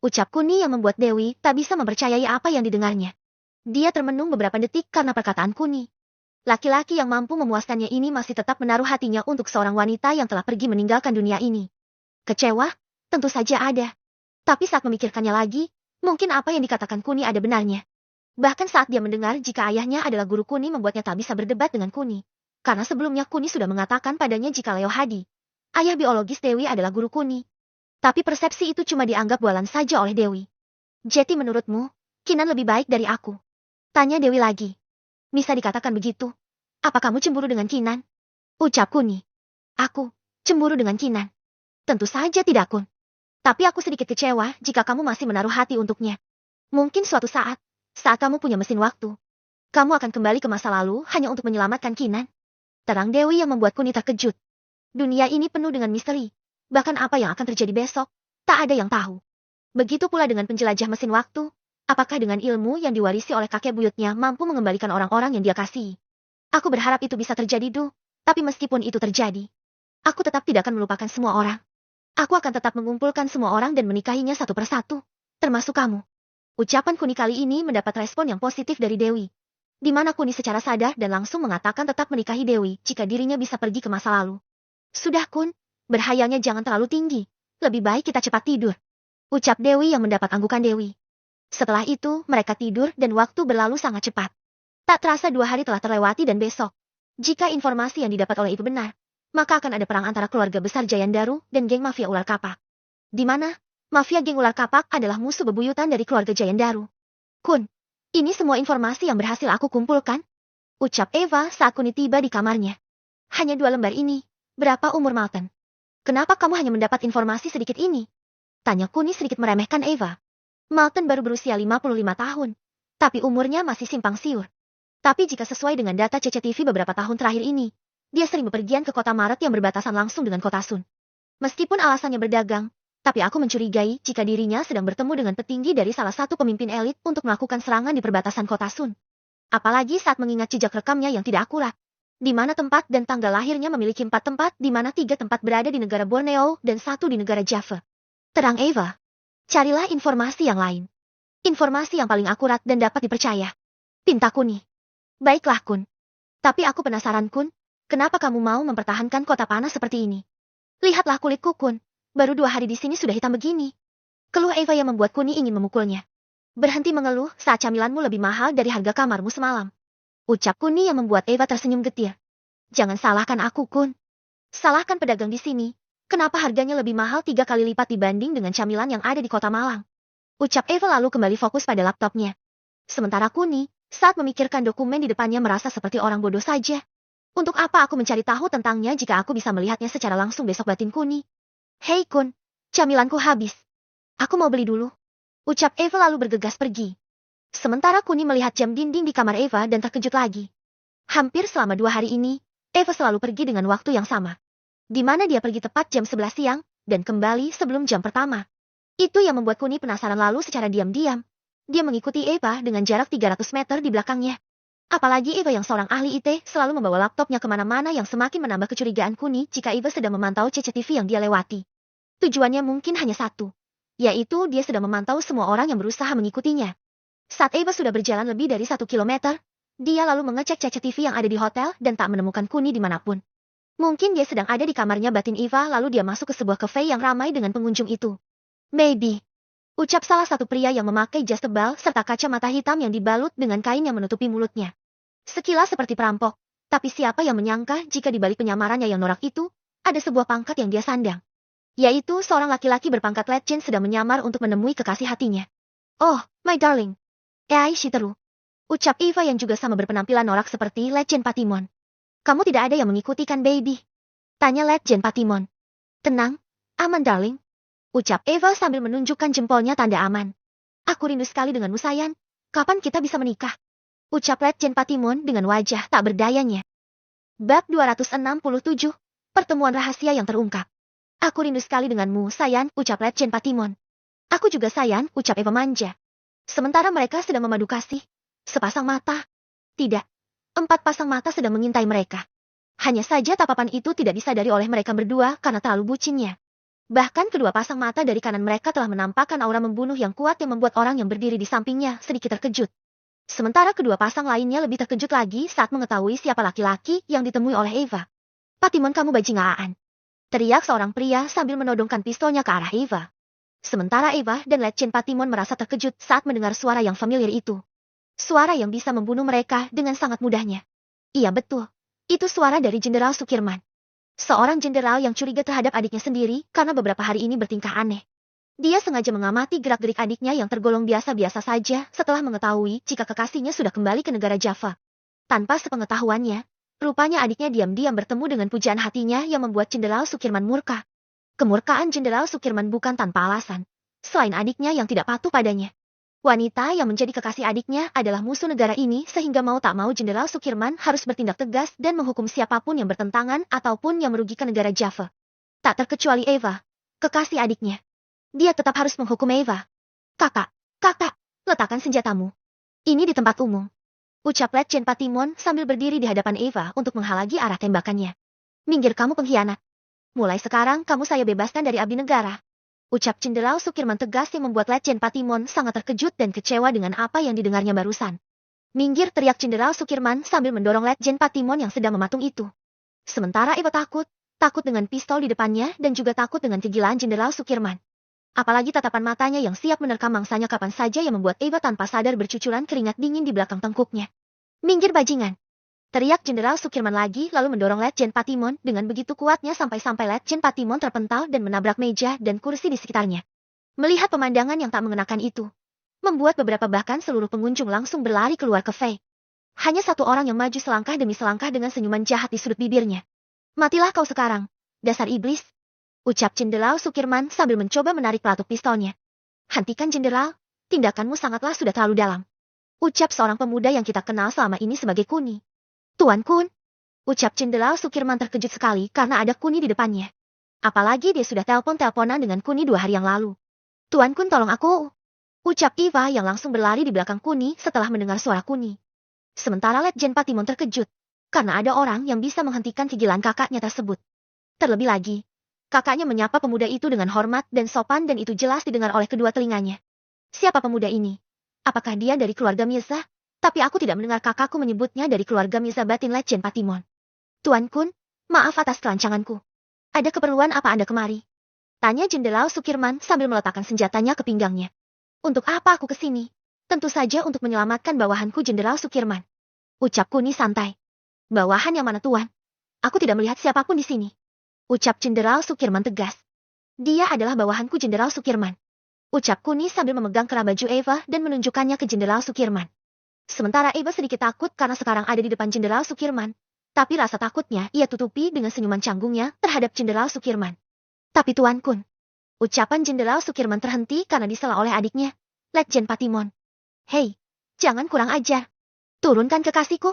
Ucap Kuni yang membuat Dewi tak bisa mempercayai apa yang didengarnya. Dia termenung beberapa detik karena perkataan Kuni. Laki-laki yang mampu memuaskannya ini masih tetap menaruh hatinya untuk seorang wanita yang telah pergi meninggalkan dunia ini. Kecewa? Tentu saja ada. Tapi saat memikirkannya lagi, mungkin apa yang dikatakan Kuni ada benarnya. Bahkan saat dia mendengar jika ayahnya adalah guru Kuni membuatnya tak bisa berdebat dengan Kuni. Karena sebelumnya Kuni sudah mengatakan padanya jika Leo Hadi, ayah biologis Dewi adalah guru Kuni. Tapi persepsi itu cuma dianggap bualan saja oleh Dewi. Jadi menurutmu, Kinan lebih baik dari aku? Tanya Dewi lagi. Bisa dikatakan begitu. Apa kamu cemburu dengan Kinan? Ucap Kuni. Aku, cemburu dengan Kinan. Tentu saja tidak, Kun. Tapi aku sedikit kecewa jika kamu masih menaruh hati untuknya. Mungkin suatu saat kamu punya mesin waktu, kamu akan kembali ke masa lalu hanya untuk menyelamatkan Kinan. Terang Dewi yang membuat Kuni terkejut. Dunia ini penuh dengan misteri. Bahkan apa yang akan terjadi besok, tak ada yang tahu. Begitu pula dengan penjelajah mesin waktu, apakah dengan ilmu yang diwarisi oleh kakek buyutnya mampu mengembalikan orang-orang yang dia kasihi. Aku berharap itu bisa terjadi, tapi meskipun itu terjadi, aku tetap tidak akan melupakan semua orang. Aku akan tetap mengumpulkan semua orang dan menikahinya satu persatu, termasuk kamu. Ucapan Kuni kali ini mendapat respon yang positif dari Dewi. Di mana Kuni secara sadar dan langsung mengatakan tetap menikahi Dewi jika dirinya bisa pergi ke masa lalu. Sudah, Kun. Berhayalnya jangan terlalu tinggi. Lebih baik kita cepat tidur. Ucap Dewi yang mendapat anggukan Dewi. Setelah itu, mereka tidur dan waktu berlalu sangat cepat. Tak terasa 2 hari telah terlewati dan besok, jika informasi yang didapat oleh itu benar, maka akan ada perang antara keluarga besar Jayandaru dan geng mafia ular kapak. Di mana, mafia geng ular kapak adalah musuh bebuyutan dari keluarga Jayandaru. Kun, ini semua informasi yang berhasil aku kumpulkan. Ucap Eva saat Kuni tiba di kamarnya. Hanya 2 lembar ini. Berapa umur Malten? Kenapa kamu hanya mendapat informasi sedikit ini? Tanya Kuni sedikit meremehkan Eva. Malten baru berusia 55 tahun. Tapi umurnya masih simpang siur. Tapi jika sesuai dengan data CCTV beberapa tahun terakhir ini, dia sering bepergian ke kota Maret yang berbatasan langsung dengan kota Sun. Meskipun alasannya berdagang, tapi aku mencurigai jika dirinya sedang bertemu dengan petinggi dari salah satu pemimpin elit untuk melakukan serangan di perbatasan kota Sun. Apalagi saat mengingat jejak rekamnya yang tidak akurat. Di mana tempat dan tanggal lahirnya memiliki 4 tempat di mana 3 tempat berada di negara Borneo dan 1 di negara Java. Terang Eva. Carilah informasi yang lain. Informasi yang paling akurat dan dapat dipercaya. Pinta Kuni. Baiklah Kun. Tapi aku penasaran Kun, kenapa kamu mau mempertahankan kota panas seperti ini? Lihatlah kulitku Kun, baru 2 hari di sini sudah hitam begini. Keluh Eva yang membuat Kuni ingin memukulnya. Berhenti mengeluh saat camilanmu lebih mahal dari harga kamarmu semalam. Ucap Kuni yang membuat Eva tersenyum getir. Jangan salahkan aku Kun. Salahkan pedagang di sini. Kenapa harganya lebih mahal 3 kali lipat dibanding dengan camilan yang ada di kota Malang? Ucap Eva lalu kembali fokus pada laptopnya. Sementara Kuni, saat memikirkan dokumen di depannya merasa seperti orang bodoh saja. Untuk apa aku mencari tahu tentangnya jika aku bisa melihatnya secara langsung besok, batin Kuni. Hei Kun, camilanku habis. Aku mau beli dulu. Ucap Eva lalu bergegas pergi. Sementara Kuni melihat jam dinding di kamar Eva dan terkejut lagi. Hampir selama 2 hari ini, Eva selalu pergi dengan waktu yang sama. Di mana dia pergi tepat jam 11 siang, dan kembali sebelum jam pertama. Itu yang membuat Kuni penasaran lalu secara diam-diam. Dia mengikuti Eva dengan jarak 300 meter di belakangnya. Apalagi Eva yang seorang ahli IT selalu membawa laptopnya kemana-mana yang semakin menambah kecurigaan Kuni jika Eva sedang memantau CCTV yang dia lewati. Tujuannya mungkin hanya satu, yaitu dia sedang memantau semua orang yang berusaha mengikutinya. Saat Eva sudah berjalan lebih dari 1 kilometer, dia lalu mengecek CCTV yang ada di hotel dan tak menemukan Kuni dimanapun. Mungkin dia sedang ada di kamarnya, batin Eva, lalu dia masuk ke sebuah cafe yang ramai dengan pengunjung itu. Maybe. Ucap salah satu pria yang memakai jas tebal serta kacamata hitam yang dibalut dengan kain yang menutupi mulutnya. Sekilas seperti perampok, tapi siapa yang menyangka jika di balik penyamarannya yang norak itu, ada sebuah pangkat yang dia sandang. Yaitu seorang laki-laki berpangkat legend sedang menyamar untuk menemui kekasih hatinya. Oh, my darling. Shiteru. Ucap Eva yang juga sama berpenampilan norak seperti Legend Patimon. Kamu tidak ada yang mengikuti kan baby? Tanya Legend Patimon. Tenang, aman darling. Ucap Eva sambil menunjukkan jempolnya tanda aman. Aku rindu sekali denganmu sayang. Kapan kita bisa menikah? Ucap Legend Patimon dengan wajah tak berdayanya. Bab 267. Pertemuan rahasia yang terungkap. Aku rindu sekali denganmu sayang, ucap Legend Patimon. Aku juga sayang, ucap Eva manja. Sementara mereka sedang memadu kasih. Sepasang mata. Tidak. 4 pasang mata sedang mengintai mereka. Hanya saja tatapan itu tidak disadari oleh mereka berdua karena terlalu bucinnya. Bahkan kedua pasang mata dari kanan mereka telah menampakkan aura membunuh yang kuat yang membuat orang yang berdiri di sampingnya sedikit terkejut. Sementara kedua pasang lainnya lebih terkejut lagi saat mengetahui siapa laki-laki yang ditemui oleh Eva. Patimon, kamu bajingan. Teriak seorang pria sambil menodongkan pistolnya ke arah Eva. Sementara Eva dan Legend Patimon merasa terkejut saat mendengar suara yang familiar itu. Suara yang bisa membunuh mereka dengan sangat mudahnya. Iya betul, itu suara dari Jenderal Sukirman. Seorang jenderal yang curiga terhadap adiknya sendiri karena beberapa hari ini bertingkah aneh. Dia sengaja mengamati gerak-gerik adiknya yang tergolong biasa-biasa saja setelah mengetahui jika kekasihnya sudah kembali ke negara Java. Tanpa sepengetahuannya, rupanya adiknya diam-diam bertemu dengan pujaan hatinya yang membuat Jenderal Sukirman murka. Kemurkaan Jenderal Sukirman bukan tanpa alasan, selain adiknya yang tidak patuh padanya. Wanita yang menjadi kekasih adiknya adalah musuh negara ini sehingga mau tak mau Jenderal Sukirman harus bertindak tegas dan menghukum siapapun yang bertentangan ataupun yang merugikan negara Java. Tak terkecuali Eva, kekasih adiknya. Dia tetap harus menghukum Eva. Kakak, letakkan senjatamu. Ini di tempat umum. Ucap Legend Patimon sambil berdiri di hadapan Eva untuk menghalangi arah tembakannya. Minggir kamu pengkhianat. Mulai sekarang kamu saya bebaskan dari abdi negara. Ucap Jenderal Sukirman tegas yang membuat Legend Patimon sangat terkejut dan kecewa dengan apa yang didengarnya barusan. Minggir, teriak Jenderal Sukirman sambil mendorong Legend Patimon yang sedang mematung itu. Sementara Eva takut dengan pistol di depannya dan juga takut dengan kegilaan Jenderal Sukirman. Apalagi tatapan matanya yang siap menerkam mangsanya kapan saja yang membuat Eva tanpa sadar bercucuran keringat dingin di belakang tengkuknya. Minggir bajingan! Teriak Jenderal Sukirman lagi lalu mendorong Legend Patimon dengan begitu kuatnya sampai-sampai Legend Patimon terpental dan menabrak meja dan kursi di sekitarnya. Melihat pemandangan yang tak mengenakan itu, membuat beberapa bahkan seluruh pengunjung langsung berlari keluar cafe. Hanya satu orang yang maju selangkah demi selangkah dengan senyuman jahat di sudut bibirnya. Matilah kau sekarang, dasar iblis! Ucap Jenderal Sukirman sambil mencoba menarik pelatuk pistolnya. Hentikan Jenderal, tindakanmu sangatlah sudah terlalu dalam. Ucap seorang pemuda yang kita kenal selama ini sebagai Kuni. Tuan Kun, ucap Jenderal Sukirman terkejut sekali karena ada Kuni di depannya. Apalagi dia sudah telepon-teleponan dengan Kuni 2 hari yang lalu. Tuan Kun, tolong aku, ucap Eva yang langsung berlari di belakang Kuni setelah mendengar suara Kuni. Sementara Legend Patimon terkejut karena ada orang yang bisa menghentikan kegilaan kakaknya tersebut. Terlebih lagi, kakaknya menyapa pemuda itu dengan hormat dan sopan dan itu jelas didengar oleh kedua telinganya. Siapa pemuda ini? Apakah dia dari keluarga Mirza? Tapi aku tidak mendengar kakakku menyebutnya dari keluarga Mizabatin Legend Patimon. Tuan Kun, maaf atas kelancanganku. Ada keperluan apa Anda kemari? Tanya Jenderal Sukirman sambil meletakkan senjatanya ke pinggangnya. Untuk apa aku kesini? Tentu saja untuk menyelamatkan bawahanku Jenderal Sukirman. Ucap Kuni santai. Bawahan yang mana Tuan? Aku tidak melihat siapapun di sini. Ucap Jenderal Sukirman tegas. Dia adalah bawahanku Jenderal Sukirman. Ucap Kuni sambil memegang kerah baju Eva dan menunjukkannya ke Jenderal Sukirman. Sementara Eva sedikit takut karena sekarang ada di depan Jenderal Sukirman. Tapi rasa takutnya ia tutupi dengan senyuman canggungnya terhadap Jenderal Sukirman. Tapi Tuan Kun. Ucapan Jenderal Sukirman terhenti karena disela oleh adiknya, Legend Patimon. Hei, jangan kurang ajar. Turunkan kekasihku.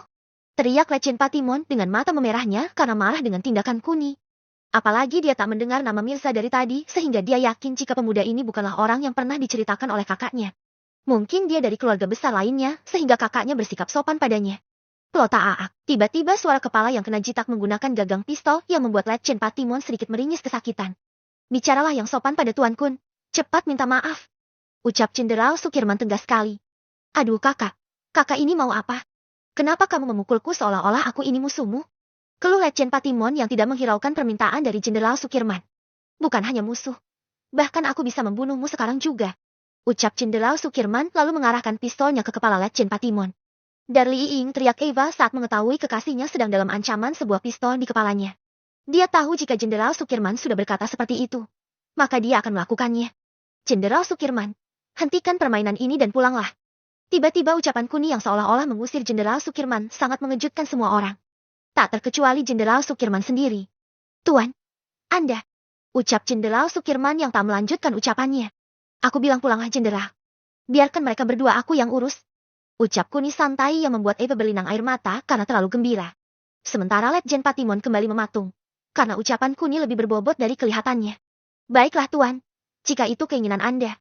Teriak Legend Patimon dengan mata memerahnya karena marah dengan tindakan Kuni. Apalagi dia tak mendengar nama Mirza dari tadi sehingga dia yakin jika pemuda ini bukanlah orang yang pernah diceritakan oleh kakaknya. Mungkin dia dari keluarga besar lainnya sehingga kakaknya bersikap sopan padanya. Pelota aak, tiba-tiba suara kepala yang kena jitak menggunakan gagang pistol yang membuat Legend Patimon sedikit meringis kesakitan. Bicaralah yang sopan pada Tuan Kun. Cepat minta maaf. Ucap Jenderal Sukirman tegas sekali. Aduh kakak ini mau apa? Kenapa kamu memukulku seolah-olah aku ini musuhmu? Keluh Legend Patimon yang tidak menghiraukan permintaan dari Jenderal Sukirman. Bukan hanya musuh. Bahkan aku bisa membunuhmu sekarang juga. Ucap Jenderal Sukirman lalu mengarahkan pistolnya ke kepala Legend Patimon. Darli Ying teriak Eva saat mengetahui kekasihnya sedang dalam ancaman sebuah pistol di kepalanya. Dia tahu jika Jenderal Sukirman sudah berkata seperti itu, maka dia akan melakukannya. Jenderal Sukirman, hentikan permainan ini dan pulanglah. Tiba-tiba ucapan Kuni yang seolah-olah mengusir Jenderal Sukirman sangat mengejutkan semua orang. Tak terkecuali Jenderal Sukirman sendiri. Tuan, Anda. Ucap Jenderal Sukirman yang tak melanjutkan ucapannya. Aku bilang pulanglah Jenderal. Biarkan mereka berdua aku yang urus. Ucap Kuni santai yang membuat Eva berlinang air mata karena terlalu gembira. Sementara Legend Patimon kembali mematung. Karena ucapan Kuni lebih berbobot dari kelihatannya. Baiklah Tuan, jika itu keinginan Anda.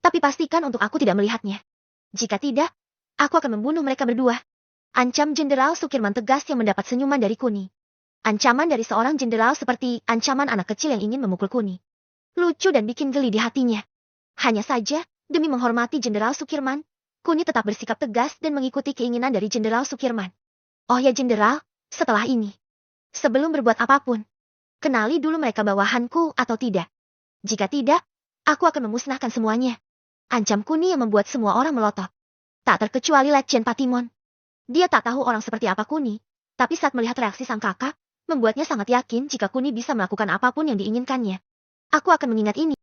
Tapi pastikan untuk aku tidak melihatnya. Jika tidak, aku akan membunuh mereka berdua. Ancam Jenderal Sukirman tegas yang mendapat senyuman dari Kuni. Ancaman dari seorang jenderal seperti ancaman anak kecil yang ingin memukul Kuni. Lucu dan bikin geli di hatinya. Hanya saja, demi menghormati Jenderal Sukirman, Kuni tetap bersikap tegas dan mengikuti keinginan dari Jenderal Sukirman. Oh ya Jenderal, setelah ini. Sebelum berbuat apapun, kenali dulu mereka bawahanku atau tidak. Jika tidak, aku akan memusnahkan semuanya. Ancam Kuni yang membuat semua orang melotot. Tak terkecuali Legend Patimon. Dia tak tahu orang seperti apa Kuni, tapi saat melihat reaksi sang kakak, membuatnya sangat yakin jika Kuni bisa melakukan apapun yang diinginkannya. Aku akan mengingat ini.